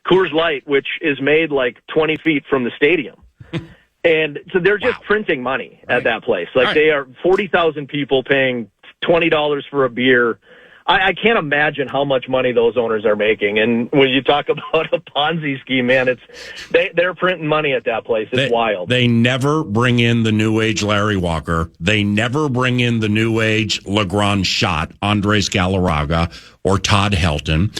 Coors Light, which is made like 20 feet from the stadium. And so they're just printing money at that place. Like they are 40,000 people paying $20 for a beer. I can't imagine how much money those owners are making. And when you talk about a Ponzi scheme, man, they're printing money at that place. It's wild. They never bring in the new age Larry Walker. They never bring in the new age LeGrand Schott, Andres Galarraga, or Todd Helton.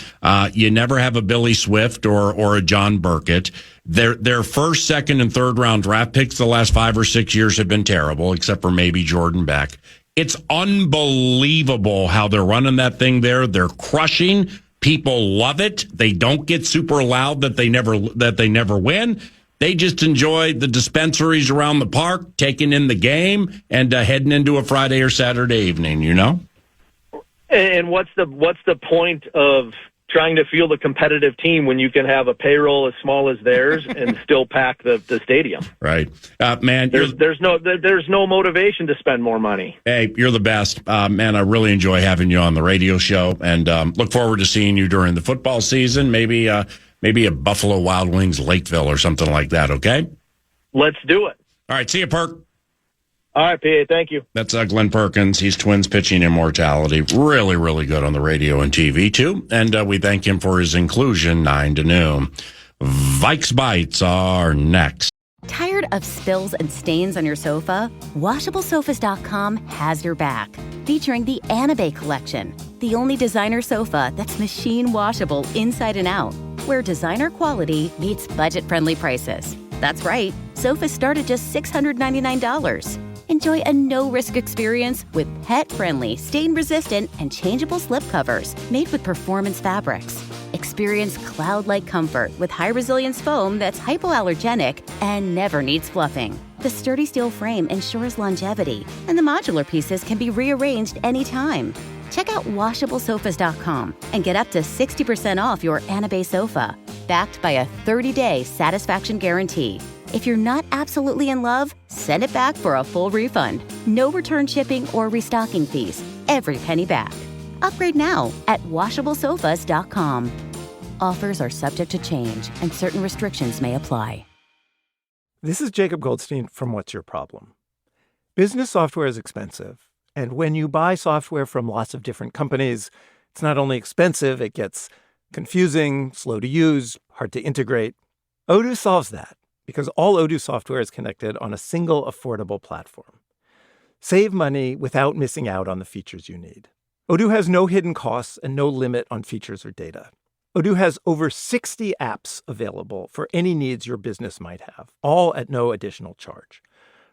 You never have a Billy Swift or a John Burkett. Their first, second, and third round draft picks the last 5 or 6 years have been terrible, except for maybe Jordan Beck. It's unbelievable how they're running that thing there. They're crushing. People love it. They don't get super loud that they never win. They just enjoy the dispensaries around the park, taking in the game, and heading into a Friday or Saturday evening. You know. And what's the point of trying to field a competitive team when you can have a payroll as small as theirs and still pack the stadium? Right, man. There's no motivation to spend more money. Hey, you're the best, man. I really enjoy having you on the radio show, and look forward to seeing you during the football season. Maybe a Buffalo Wild Wings Lakeville or something like that. Okay, let's do it. All right, see you, Perk. All right, PA, thank you. That's Glen Perkins. He's Twins pitching immortality. Really, really good on the radio and TV, too. And we thank him for his inclusion 9 to noon. Vikes Bites are next. Tired of spills and stains on your sofa? WashableSofas.com has your back. Featuring the Anabay collection, the only designer sofa that's machine washable inside and out, where designer quality meets budget-friendly prices. That's right, sofas start at just $699. Enjoy a no-risk experience with pet-friendly, stain-resistant, and changeable slipcovers made with performance fabrics. Experience cloud-like comfort with high-resilience foam that's hypoallergenic and never needs fluffing. The sturdy steel frame ensures longevity, and the modular pieces can be rearranged anytime. Check out WashableSofas.com and get up to 60% off your Anabay sofa, backed by a 30-day satisfaction guarantee. If you're not absolutely in love, send it back for a full refund. No return shipping or restocking fees. Every penny back. Upgrade now at WashableSofas.com. Offers are subject to change and certain restrictions may apply. This is Jacob Goldstein from What's Your Problem? Business software is expensive. And when you buy software from lots of different companies, it's not only expensive, it gets confusing, slow to use, hard to integrate. Odoo solves that, because all Odoo software is connected on a single affordable platform. Save money without missing out on the features you need. Odoo has no hidden costs and no limit on features or data. Odoo has over 60 apps available for any needs your business might have, all at no additional charge.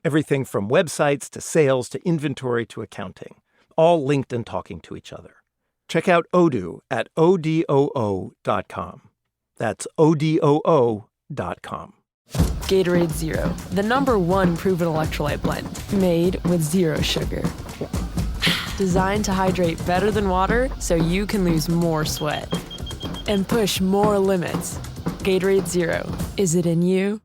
Everything from websites to sales to inventory to accounting, all linked and talking to each other. Check out Odoo at odoo.com. That's odoo.com. Gatorade Zero, the #1 proven electrolyte blend, made with zero sugar. Designed to hydrate better than water so you can lose more sweat and push more limits. Gatorade Zero, is it in you?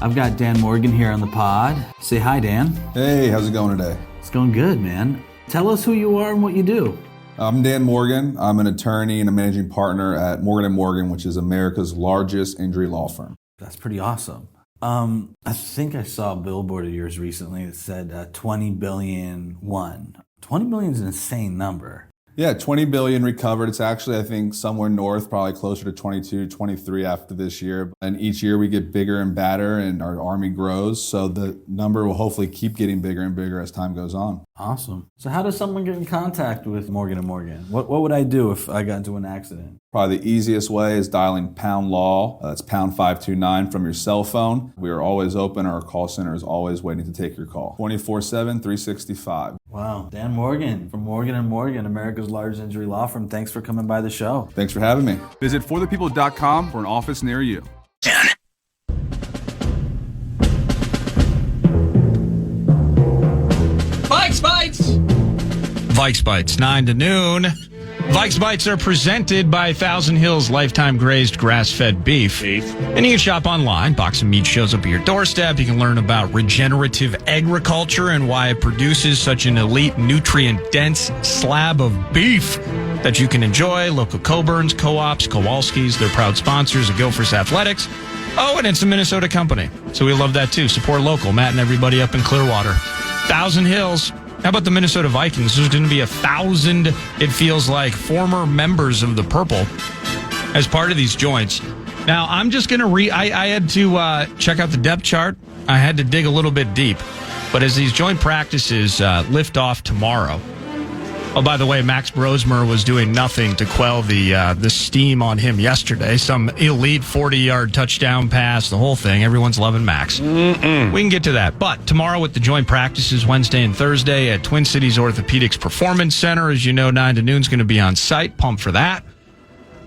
I've got Dan Morgan here on the pod. Say hi, Dan. Hey, how's it going today? It's going good, man. Tell us who you are and what you do. I'm Dan Morgan. I'm an attorney and a managing partner at Morgan & Morgan, which is America's largest injury law firm. That's pretty awesome. I think I saw a billboard of yours recently that said 20 billion won. 20 billion is an insane number. Yeah, 20 billion recovered. It's actually, I think, somewhere north, probably closer to 22, 23 after this year. And each year we get bigger and badder and our army grows. So the number will hopefully keep getting bigger and bigger as time goes on. Awesome. So how does someone get in contact with Morgan & Morgan? What would I do if I got into an accident? Probably the easiest way is dialing pound law. That's pound 529 from your cell phone. We are always open. Our call center is always waiting to take your call. 24/7, 365. Wow. Dan Morgan from Morgan & Morgan, America's largest injury law firm. Thanks for coming by the show. Thanks for having me. Visit forthepeople.com for an office near you. Vikes Bites! Vikes Bites, 9 to noon. Vikes Bites are presented by Thousand Hills Lifetime Grazed Grass-Fed Beef. And you can shop online. Box of meat shows up at your doorstep. You can learn about regenerative agriculture and why it produces such an elite, nutrient-dense slab of beef that you can enjoy. Local Coburns, Co-ops, Kowalski's, they're proud sponsors of Gophers Athletics. Oh, and it's a Minnesota company, so we love that too. Support local. Matt and everybody up in Clearwater. Thousand Hills. How about the Minnesota Vikings? There's going to be 1,000, it feels like, former members of the Purple as part of these joints. Now, I'm just going to I had to check out the depth chart. I had to dig a little bit deep. But as these joint practices lift off tomorrow, oh, by the way, Max Brosmer was doing nothing to quell the steam on him yesterday. Some elite 40-yard touchdown pass, the whole thing. Everyone's loving Max. We can get to that. But tomorrow with the joint practices, Wednesday and Thursday at Twin Cities Orthopedics Performance Center. As you know, 9 to noon is going to be on site. Pumped for that.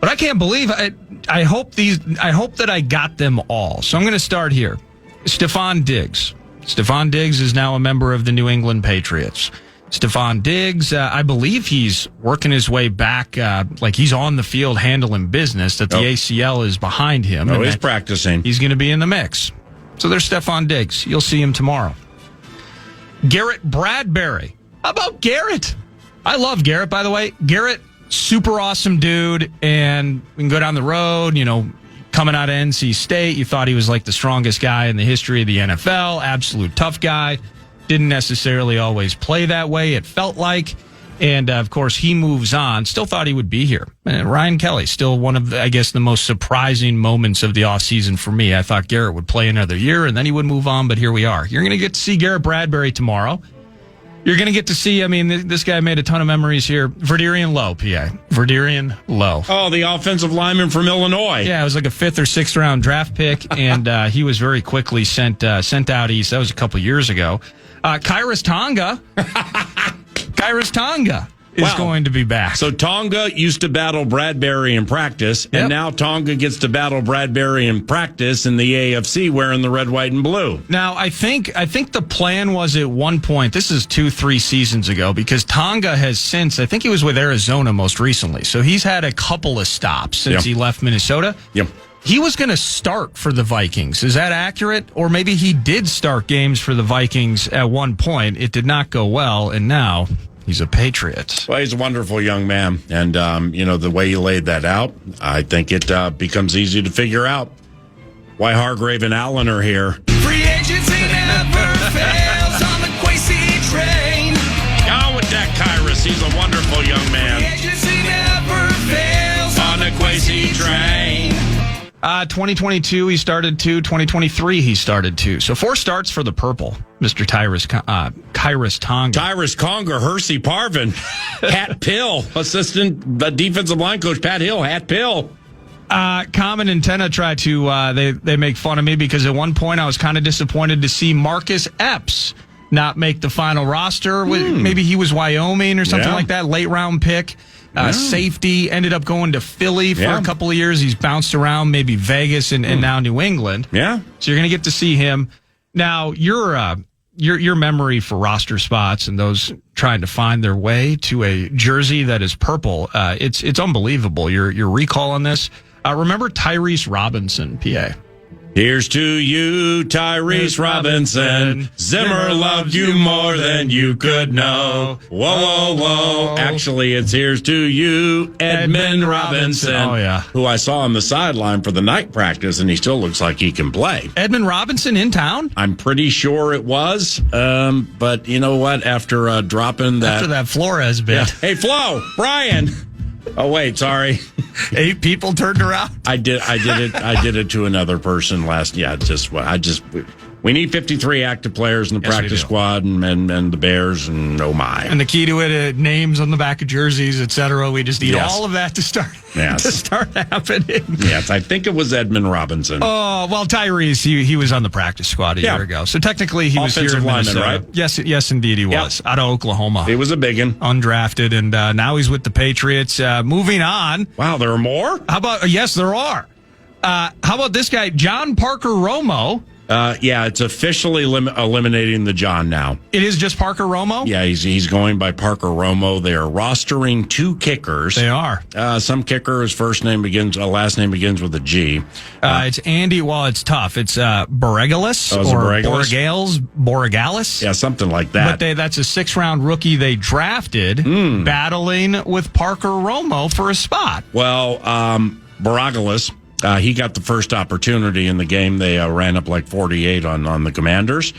But I can't believe I hope that I got them all. So I'm going to start here. Stephon Diggs. Stephon Diggs is now a member of the New England Patriots. Stephon Diggs, I believe he's working his way back, like he's on the field handling business, that the ACL is behind him. No, he's practicing. He's going to be in the mix. So there's Stephon Diggs. You'll see him tomorrow. Garrett Bradbury. How about Garrett? I love Garrett, by the way. Garrett, super awesome dude, and we can go down the road, coming out of NC State, you thought he was like the strongest guy in the history of the NFL, absolute tough guy. Didn't necessarily always play that way, it felt like. And, of course, he moves on. Still thought he would be here. And Ryan Kelly, still one of, the most surprising moments of the offseason for me. I thought Garrett would play another year, and then he would move on, but here we are. You're going to get to see Garrett Bradbury tomorrow. You're going to get to see, this guy made a ton of memories here. Verderian Lowe, PA. Verderian Lowe. Oh, the offensive lineman from Illinois. Yeah, it was like a 5th or 6th round draft pick, and he was very quickly sent out east. That was a couple years ago. Kairos Tonga. Kairos Tonga is going to be back. So Tonga used to battle Bradbury in practice, and now Tonga gets to battle Bradbury in practice in the AFC wearing the red, white, and blue. Now, I think the plan was at one point, this is 2-3 seasons ago, because Tonga has since, I think he was with Arizona most recently, so he's had a couple of stops since he left Minnesota. Yep. He was going to start for the Vikings. Is that accurate? Or maybe he did start games for the Vikings at one point. It did not go well, and now he's a Patriot. Well, he's a wonderful young man. And, the way you laid that out, I think it becomes easy to figure out why Hargrave and Allen are here. Free agency never fails on the Quasi train. Go with that, Kairos. He's a wonderful young man. Free agency never fails on the Quasi train. 2022, he started 2. 2023, he started 2. So 4 starts for the Purple, Mr. Kairos Tonga. Tyrus Conger, Hersey Parvin, Pat Pill, assistant defensive line coach Pat Hill, Hat Pill. Common Antenna tried to, they make fun of me because at one point I was kind of disappointed to see Marcus Epps not make the final roster. Maybe he was Wyoming or something like that, late round pick. Safety, ended up going to Philly for a couple of years. He's bounced around, maybe Vegas and now New England. Yeah. So you're going to get to see him. Now, your memory for roster spots and those trying to find their way to a jersey that is purple, it's unbelievable. Your recall on this. Remember Tyrese Robinson, PA? Here's to you, Tyrese Robinson. Zimmer loved you more than you could know. Whoa, whoa, whoa. Actually, it's here's to you, Edmund Robinson. Oh, yeah. Who I saw on the sideline for the night practice, and he still looks like he can play. Edmund Robinson in town? I'm pretty sure it was. But you know what? After dropping that. After that Flores bit. Yeah. Hey, Flo, Brian. Oh, wait, sorry. 8 people turned around. I did it to another person last. Yeah, we need 53 active players in the practice squad and the Bears, and oh my. And the key to it, names on the back of jerseys, etc. We just need all of that to start happening. Yes, I think it was Edmund Robinson. Oh, well, Tyrese, he was on the practice squad a year ago. So technically he was here in Minnesota. Right? Yes, indeed he was. Out of Oklahoma. He was a big one. Undrafted, and now he's with the Patriots. Moving on. Wow, there are more? How about, yes, there are. How about this guy, John Parker Romo? It's officially eliminating the John now. It is just Parker Romo? Yeah, he's going by Parker Romo. They are rostering 2 kickers. They are. Some kicker, his last name begins with a G. It's Andy. Well, it's tough. It's Borregales Borregales. Yeah, something like that. But that's a 6th-round rookie they drafted, battling with Parker Romo for a spot. Well, Borregales. He got the first opportunity in the game. They ran up like 48 on the Commanders,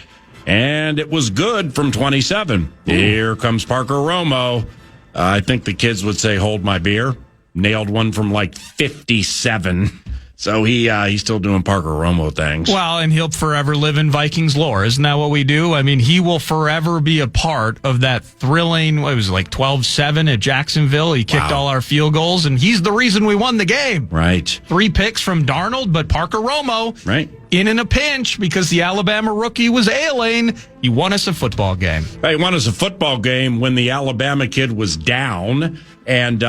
and it was good from 27. Here comes Parker Romo. I think the kids would say, hold my beer. Nailed one from like 57. So he's still doing Parker Romo things. Well, and he'll forever live in Vikings lore. Isn't that what we do? I mean, he will forever be a part of that thrilling, what was it, like 12-7 at Jacksonville. He kicked all our field goals, and he's the reason we won the game. Right. 3 picks from Darnold, but Parker Romo, right, in a pinch because the Alabama rookie was ailing, he won us a football game. He won us a football game when the Alabama kid was down, and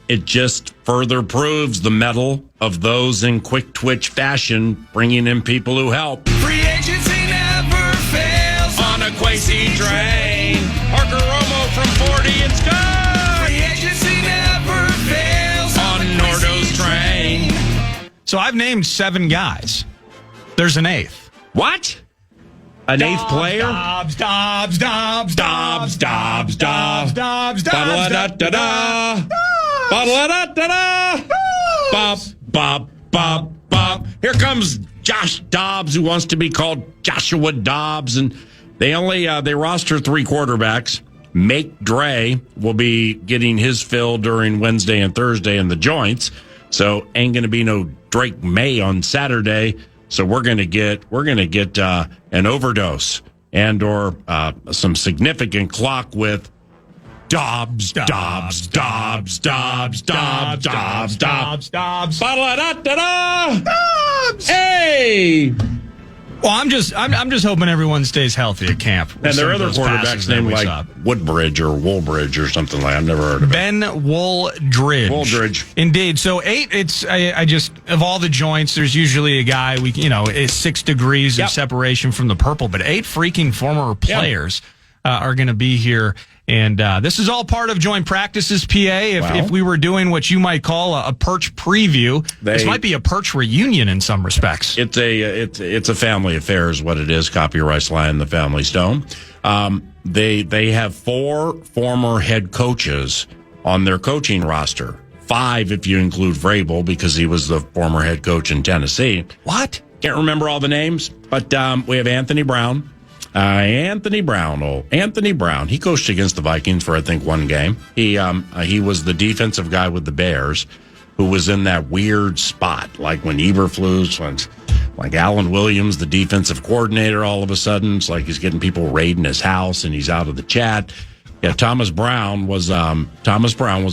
it just further proves the mettle of those in quick twitch fashion, bringing in people who help. Free agency never fails on a Quasi train. Parker Romo from 40 and sky. Free agency never fails on Nordo's train. So I've named 7 guys. There's an 8th. What? An 8th player? Dobbs. Bob. Here comes Josh Dobbs, who wants to be called Joshua Dobbs, and they roster 3 quarterbacks. Make Dre will be getting his fill during Wednesday and Thursday in the joints, so ain't going to be no Drake May on Saturday. So we're going to get an overdose and or some significant clock with Dobbs. Hey! Well, I'm just hoping everyone stays healthy at camp. And there are other quarterbacks named like Woodbridge or Woolbridge or something like that. I've never heard of it. Ben Woolbridge. Indeed. So 8, it's I just, of all the joints, there's usually a guy, it's 6 degrees of separation from the purple, but 8 freaking former players are going to be here. And this is all part of joint practices, PA. If we were doing what you might call a perch preview, this might be a perch reunion in some respects. It's a family affair, is what it is. Copyright Sly and the Family Stone. They have 4 former head coaches on their coaching roster. 5 if you include Vrabel, because he was the former head coach in Tennessee. What? Can't remember all the names, but we have Anthony Brown. Anthony Brown. He coached against the Vikings for, I think, 1 game. He was the defensive guy with the Bears, who was in that weird spot, like when Eberflus, when like Alan Williams, the defensive coordinator, all of a sudden, it's like he's getting people raiding his house and he's out of the chat. Yeah, Thomas Brown was a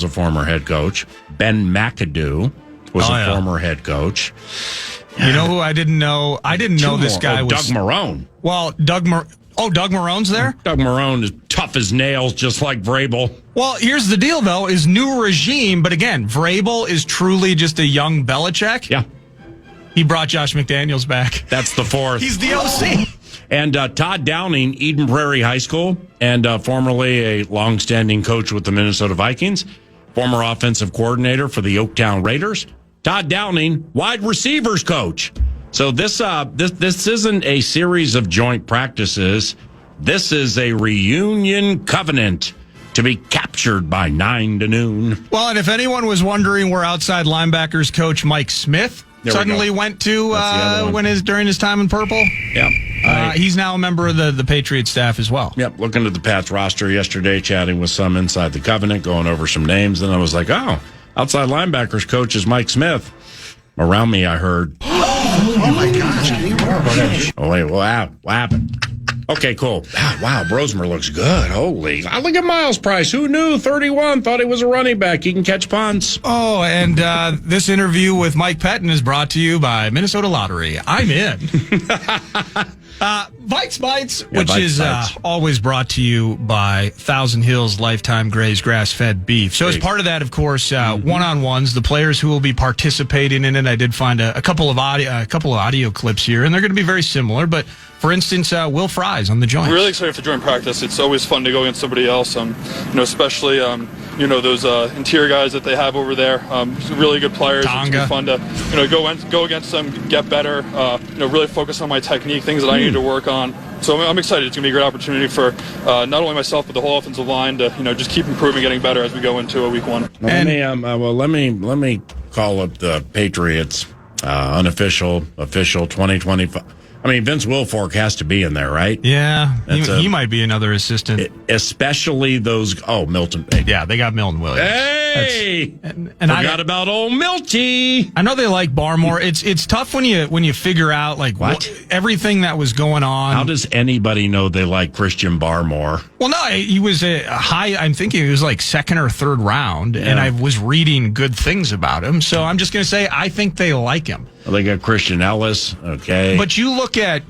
former head coach. Ben McAdoo was a former head coach. You know who I didn't know? I didn't know this guy was Doug Marrone. Well, Doug Marrone's there? Doug Marrone is tough as nails, just like Vrabel. Well, here's the deal, though, is new regime. But again, Vrabel is truly just a young Belichick. Yeah. He brought Josh McDaniels back. That's the 4th. He's the OC. And Todd Downing, Eden Prairie High School, and formerly a longstanding coach with the Minnesota Vikings, former offensive coordinator for the Oaktown Raiders. Todd Downing, wide receivers coach. So this isn't a series of joint practices. This is a reunion covenant to be captured by 9 to noon. Well, and if anyone was wondering where outside linebackers coach Mike Smith suddenly went to during his time in purple, he's now a member of the Patriots staff as well. Yep, looking at the Pats roster yesterday, chatting with some inside the covenant, going over some names, and I was like, oh, outside linebackers coach is Mike Smith. Around me, I heard, oh my gosh, can you remember? Oh, wait, what happened? Okay, cool. Wow, Brosmer looks good. Holy. Look at Miles Price. Who knew? 31. Thought he was a running back. He can catch punts. Oh, and this interview with Mike Pettin is brought to you by Minnesota Lottery. I'm in. Vikes Bites, which is always brought to you by Thousand Hills Lifetime Grazed Grass-Fed Beef. So as part of that, of course, one-on-ones, the players who will be participating in it. I did find a couple of audio clips here, and they're going to be very similar, but for instance, Will Fries on the joint. I'm really excited for joint practice. It's always fun to go against somebody else. Especially those interior guys that they have over there. Really good players. Tonga. It's fun to go against them, get better. Really focus on my technique, things that I need to work on. So I'm excited. It's going to be a great opportunity for not only myself but the whole offensive line to just keep improving, getting better as we go into week 1. Let me call up the Patriots unofficial 2025. I mean, Vince Wilfork has to be in there, right? Yeah, he might be another assistant. Especially those. Oh, Milton. Yeah, they got Milton Williams. Hey, and forgot about old Milty. I know they like Barmore. It's tough when you figure out everything that was going on. How does anybody know they like Christian Barmore? Well, no, he was a high. I'm thinking he was like 2nd or 3rd round, and I was reading good things about him. So I'm just going to say I think they like him. Well, they got Christian Ellis, okay. But you look at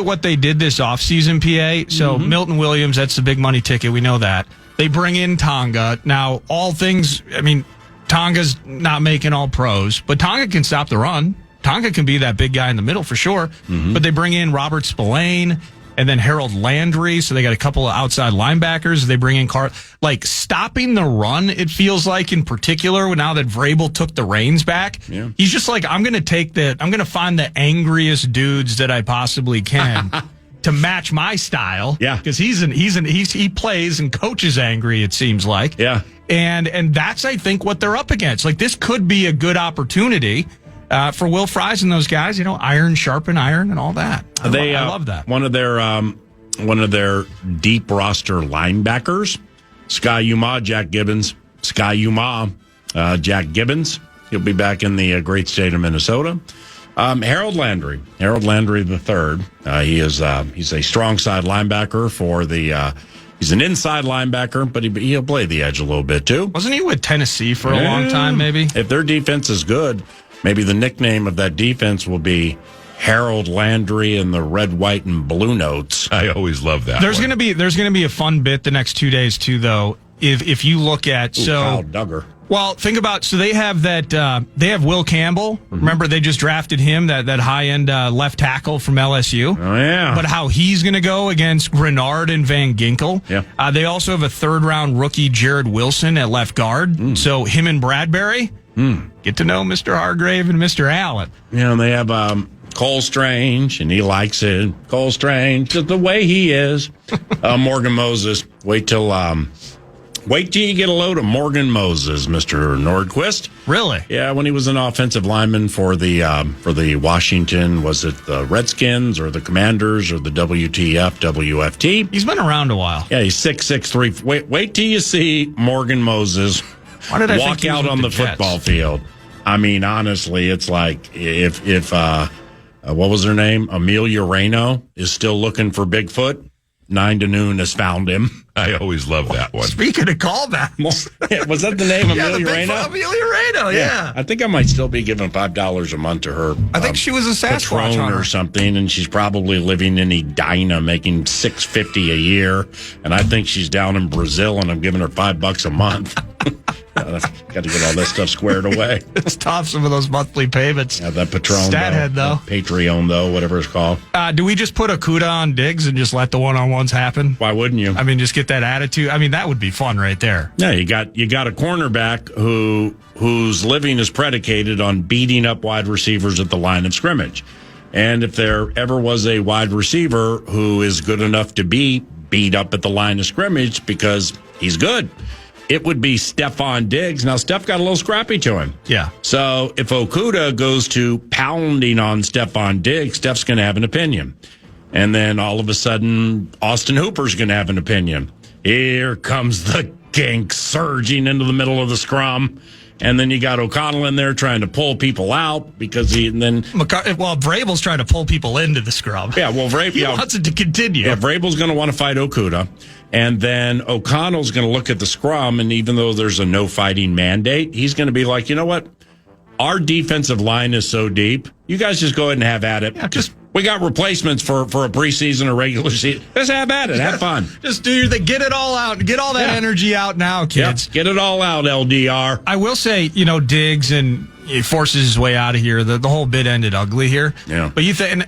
what they did this offseason, PA. So Milton Williams, that's the big money ticket. We know that. They bring in Tonga. Now, Tonga's not making all pros, but Tonga can stop the run. Tonga can be that big guy in the middle for sure. But they bring in Robert Spillane and then Harold Landry. So they got a couple of outside linebackers. They bring in stopping the run, it feels like, in particular, now that Vrabel took the reins back. Yeah. He's just like, I'm going to find the angriest dudes that I possibly can to match my style. Yeah. Because he plays and coaches angry, it seems like. Yeah. And that's, I think, what they're up against. Like, this could be a good opportunity for Will Fries and those guys, iron sharpen iron and all that. I love that. One of their deep roster linebackers, Sky Yuma, Jack Gibbons. Jack Gibbons. He'll be back in the great state of Minnesota. Harold Landry III. He's a strong side linebacker for the. He's an inside linebacker, but he'll play the edge a little bit too. Wasn't he with Tennessee for a long time? Maybe if their defense is good, maybe the nickname of that defense will be Harold Landry and the red, white, and blue notes. I always love that. There's going to be a fun bit the next 2 days too, though. If you look at Kyle Duggar. Well, think about, so they have they have Will Campbell. Mm-hmm. Remember, they just drafted him, that high-end left tackle from LSU. Oh, yeah. But how he's going to go against Grenard and Van Ginkel. Yeah. They also have a 3rd-round rookie, Jared Wilson, at left guard. So him and Bradbury, get to know Mr. Hargrave and Mr. Allen. And they have Cole Strange, and he likes it. Cole Strange, just the way he is. Morgan Moses, wait till you get a load of Morgan Moses, Mr. Nordquist. Really? Yeah, when he was an offensive lineman for the Washington, was it the Redskins or the Commanders or the WFT? He's been around a while. Yeah, he's 6'3". Wait till you see Morgan Moses walk out on the football field. I mean, honestly, it's like if what was her name? Amelia Reno is still looking for Bigfoot. 9 to noon has found him. I always love that one. Speaking of callbacks. Was that the name, Amelia Reno? Amelia Reno, yeah. I think I might still be giving $5 a month to her. I think she was a Sasquatch patron or something, and she's probably living in Edina, making $650 a year. And I think she's down in Brazil, and I'm giving her $5 a month. Got to get all this stuff squared away. It's tough, some of those monthly payments. Yeah, that Patron, Stathead, though. Patreon, though, whatever it's called. Do we just put a CUDA on Diggs and just let the one-on-ones happen? Why wouldn't you? I mean, just get that attitude. I mean, that would be fun right there. Yeah, you got a cornerback whose living is predicated on beating up wide receivers at the line of scrimmage. And if there ever was a wide receiver who is good enough to be beat up at the line of scrimmage because he's good, it would be Stephon Diggs. Now, Steph got a little scrappy to him. Yeah. So if Okudah goes to pounding on Stephon Diggs, Steph's going to have an opinion. And then all of a sudden, Austin Hooper's going to have an opinion. Here comes the gink surging into the middle of the scrum. And then you got O'Connell in there trying to pull people out because Vrabel's trying to pull people into the scrum. Yeah, well, He wants it to continue. Yeah, Vrabel's going to want to fight Okudah. And then O'Connell's going to look at the scrum, and even though there's a no fighting mandate, he's going to be like, you know what? Our defensive line is so deep. You guys just go ahead and have at it. Yeah, we got replacements for a preseason or regular season. Just have at it. Have fun. Just do your thing. Get it all out. Get all that energy out now, kids. Yep. Get it all out, LDR. I will say, Diggs and he forces his way out of here. The whole bit ended ugly here. Yeah. But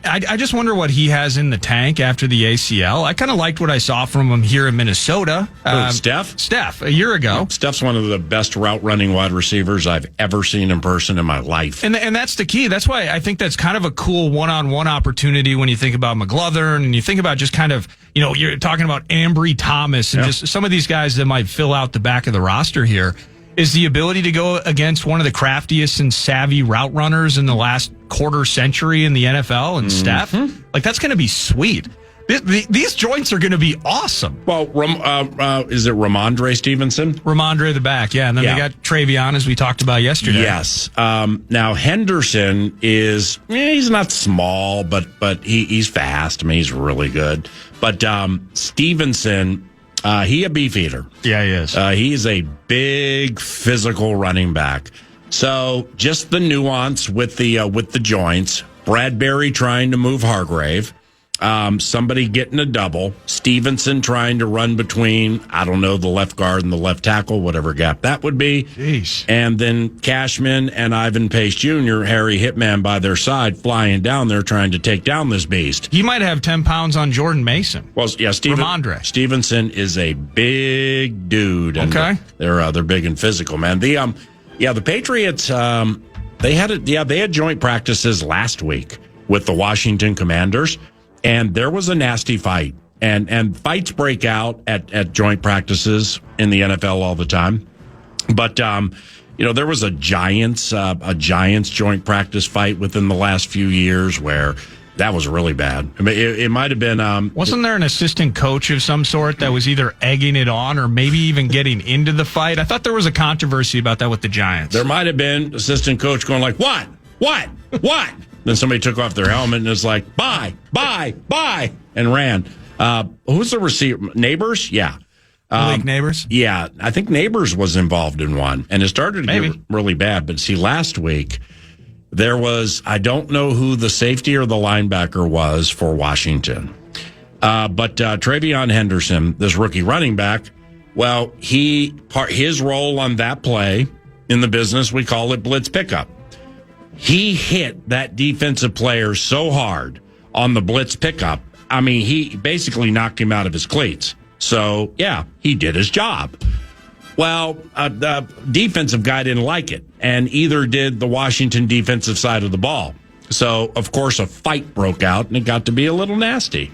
I just wonder what he has in the tank after the ACL. I kind of liked what I saw from him here in Minnesota. Steph? Steph, a year ago. Steph's one of the best route running wide receivers I've ever seen in person in my life. And that's the key. That's why I think that's kind of a cool one-on-one opportunity when you think about McGlothern and you think about just kind of, you're talking about Ambry Thomas and just some of these guys that might fill out the back of the roster here. Is the ability to go against one of the craftiest and savvy route runners in the last quarter century in the NFL and Steph. Like, that's going to be sweet. These joints are going to be awesome. Well, is it Ramondre Stevenson? Ramondre the back, yeah. And then they got Travion, as we talked about yesterday. Yes. Now, Henderson he's not small, but he's fast. I mean, he's really good. But Stevenson... he a beef eater. Yeah, he is. He's a big physical running back. So just the nuance with the joints. Bradbury trying to move Hargrave. Somebody getting a double. Stevenson trying to run between, the left guard and the left tackle, whatever gap that would be. Jeez. And then Cashman and Ivan Pace Jr., Harry Hitman by their side, flying down there trying to take down this beast. He might have 10 pounds on Jordan Mason. Well, yeah, Ramondre. Stevenson is a big dude. And okay. They're big and physical, man. The Patriots, they had joint practices last week with the Washington Commanders. And there was a nasty fight, and fights break out at joint practices in the NFL all the time. But there was a Giants joint practice fight within the last few years where that was really bad. I mean, it might have been. Wasn't there an assistant coach of some sort that was either egging it on or maybe even getting into the fight? I thought there was a controversy about that with the Giants. There might have been assistant coach going like, "What? Then somebody took off their helmet and was like, bye, and ran. Who's the receiver? Neighbors? Yeah. Like Neighbors? Yeah. I think Neighbors was involved in one. And it started to get really bad. But see, last week, there was, I don't know who the safety or the linebacker was for Washington. But Travion Henderson, this rookie running back, well, his role on that play, in the business, we call it blitz pickup. He hit that defensive player so hard on the blitz pickup. I mean, he basically knocked him out of his cleats. So, yeah, he did his job. Well, the defensive guy didn't like it, and either did the Washington defensive side of the ball. So, of course, a fight broke out, and it got to be a little nasty.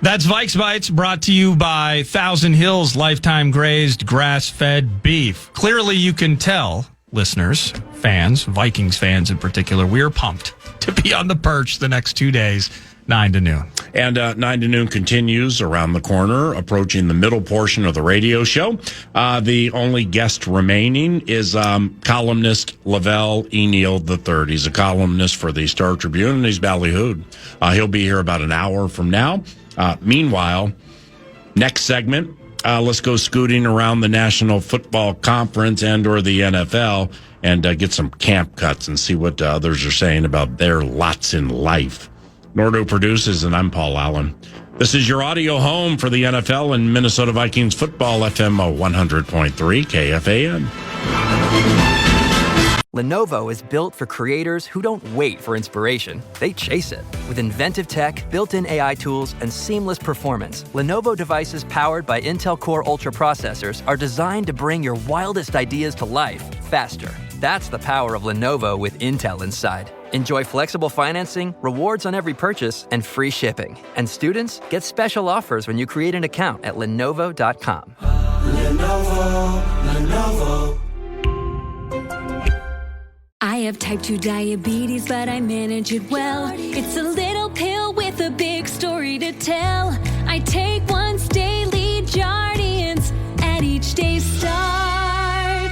That's Vikes Bites, brought to you by Thousand Hills Lifetime Grazed Grass-Fed Beef. Clearly, you can tell, listeners, fans, Vikings fans in particular, we're pumped to be on the perch the next 2 days, 9 to noon. And 9 to noon continues around the corner, approaching the middle portion of the radio show. The only guest remaining is columnist Lavelle E. Neal III. He's a columnist for the Star Tribune, and he's ballyhooed. He'll be here about an hour from now. Meanwhile, next segment, let's go scooting around the National Football Conference and or the NFL and get some camp cuts and see what others are saying about their lots in life. Nordo produces, and I'm Paul Allen. This is your audio home for the NFL and Minnesota Vikings football, FM 100.3 KFAN. Lenovo is built for creators who don't wait for inspiration. They chase it. With inventive tech, built-in AI tools, and seamless performance, Lenovo devices powered by Intel Core Ultra processors are designed to bring your wildest ideas to life faster. That's the power of Lenovo with Intel inside. Enjoy flexible financing, rewards on every purchase, and free shipping. And students get special offers when you create an account at Lenovo.com. Lenovo. I have type 2 diabetes, but I manage it well. It's a little pill with a big story to tell. I take once daily Jardians at each day's start.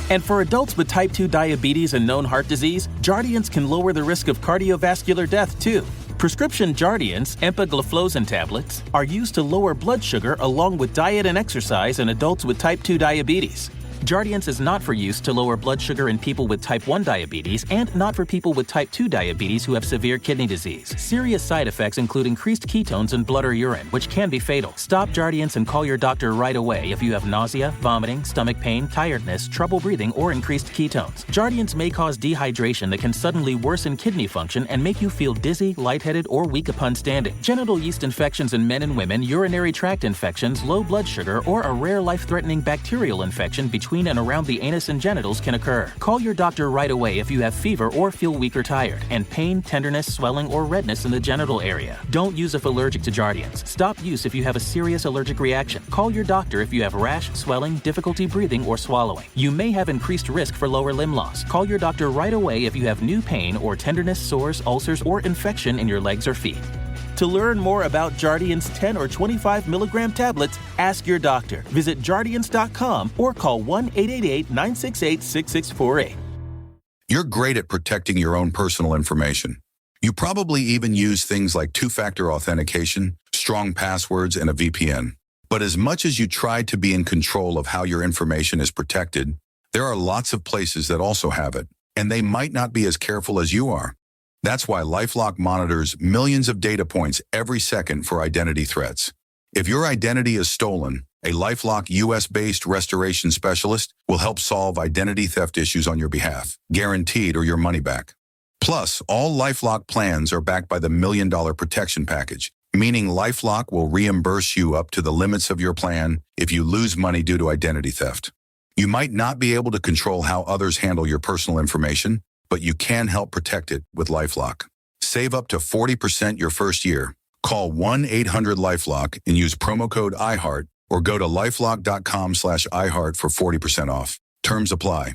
And for adults with type 2 diabetes and known heart disease, Jardians can lower the risk of cardiovascular death, too. Prescription Jardians, empagliflozin tablets, are used to lower blood sugar along with diet and exercise in adults with type 2 diabetes. Jardians is not for use to lower blood sugar in people with type 1 diabetes and not for people with type 2 diabetes who have severe kidney disease. Serious side effects include increased ketones in blood or urine, which can be fatal. Stop Jardians and call your doctor right away if you have nausea, vomiting, stomach pain, tiredness, trouble breathing, or increased ketones. Jardians may cause dehydration that can suddenly worsen kidney function and make you feel dizzy, lightheaded, or weak upon standing. Genital yeast infections in men and women, urinary tract infections, low blood sugar, or a rare life-threatening bacterial infection between and around the anus and genitals can occur. Call your doctor right away if you have fever or feel weak or tired, and pain, tenderness, swelling, or redness in the genital area. Don't use if allergic to Jardians. Stop use if you have a serious allergic reaction. Call your doctor if you have rash, swelling, difficulty breathing, or swallowing. You may have increased risk for lower limb loss. Call your doctor right away if you have new pain or tenderness, sores, ulcers, or infection in your legs or feet. To learn more about Jardian's 10 or 25 milligram tablets, ask your doctor. Visit Jardians.com or call 1-888-968-6648. You're great at protecting your own personal information. You probably even use things like two-factor authentication, strong passwords, and a VPN. But as much as you try to be in control of how your information is protected, there are lots of places that also have it, and they might not be as careful as you are. That's why LifeLock monitors millions of data points every second for identity threats. If your identity is stolen, a LifeLock US-based restoration specialist will help solve identity theft issues on your behalf, guaranteed or your money back. Plus, all LifeLock plans are backed by the $1 Million Protection Package, meaning LifeLock will reimburse you up to the limits of your plan if you lose money due to identity theft. You might not be able to control how others handle your personal information, but you can help protect it with LifeLock. Save up to 40% your first year. Call 1-800-LifeLock and use promo code iHeart or go to lifelock.com/iHeart for 40% off. Terms apply.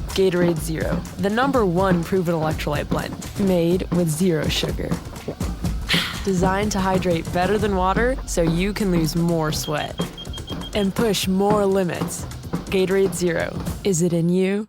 Gatorade Zero, the #1 proven electrolyte blend, made with zero sugar. Designed to hydrate better than water so you can lose more sweat and push more limits. Gatorade Zero, is it in you?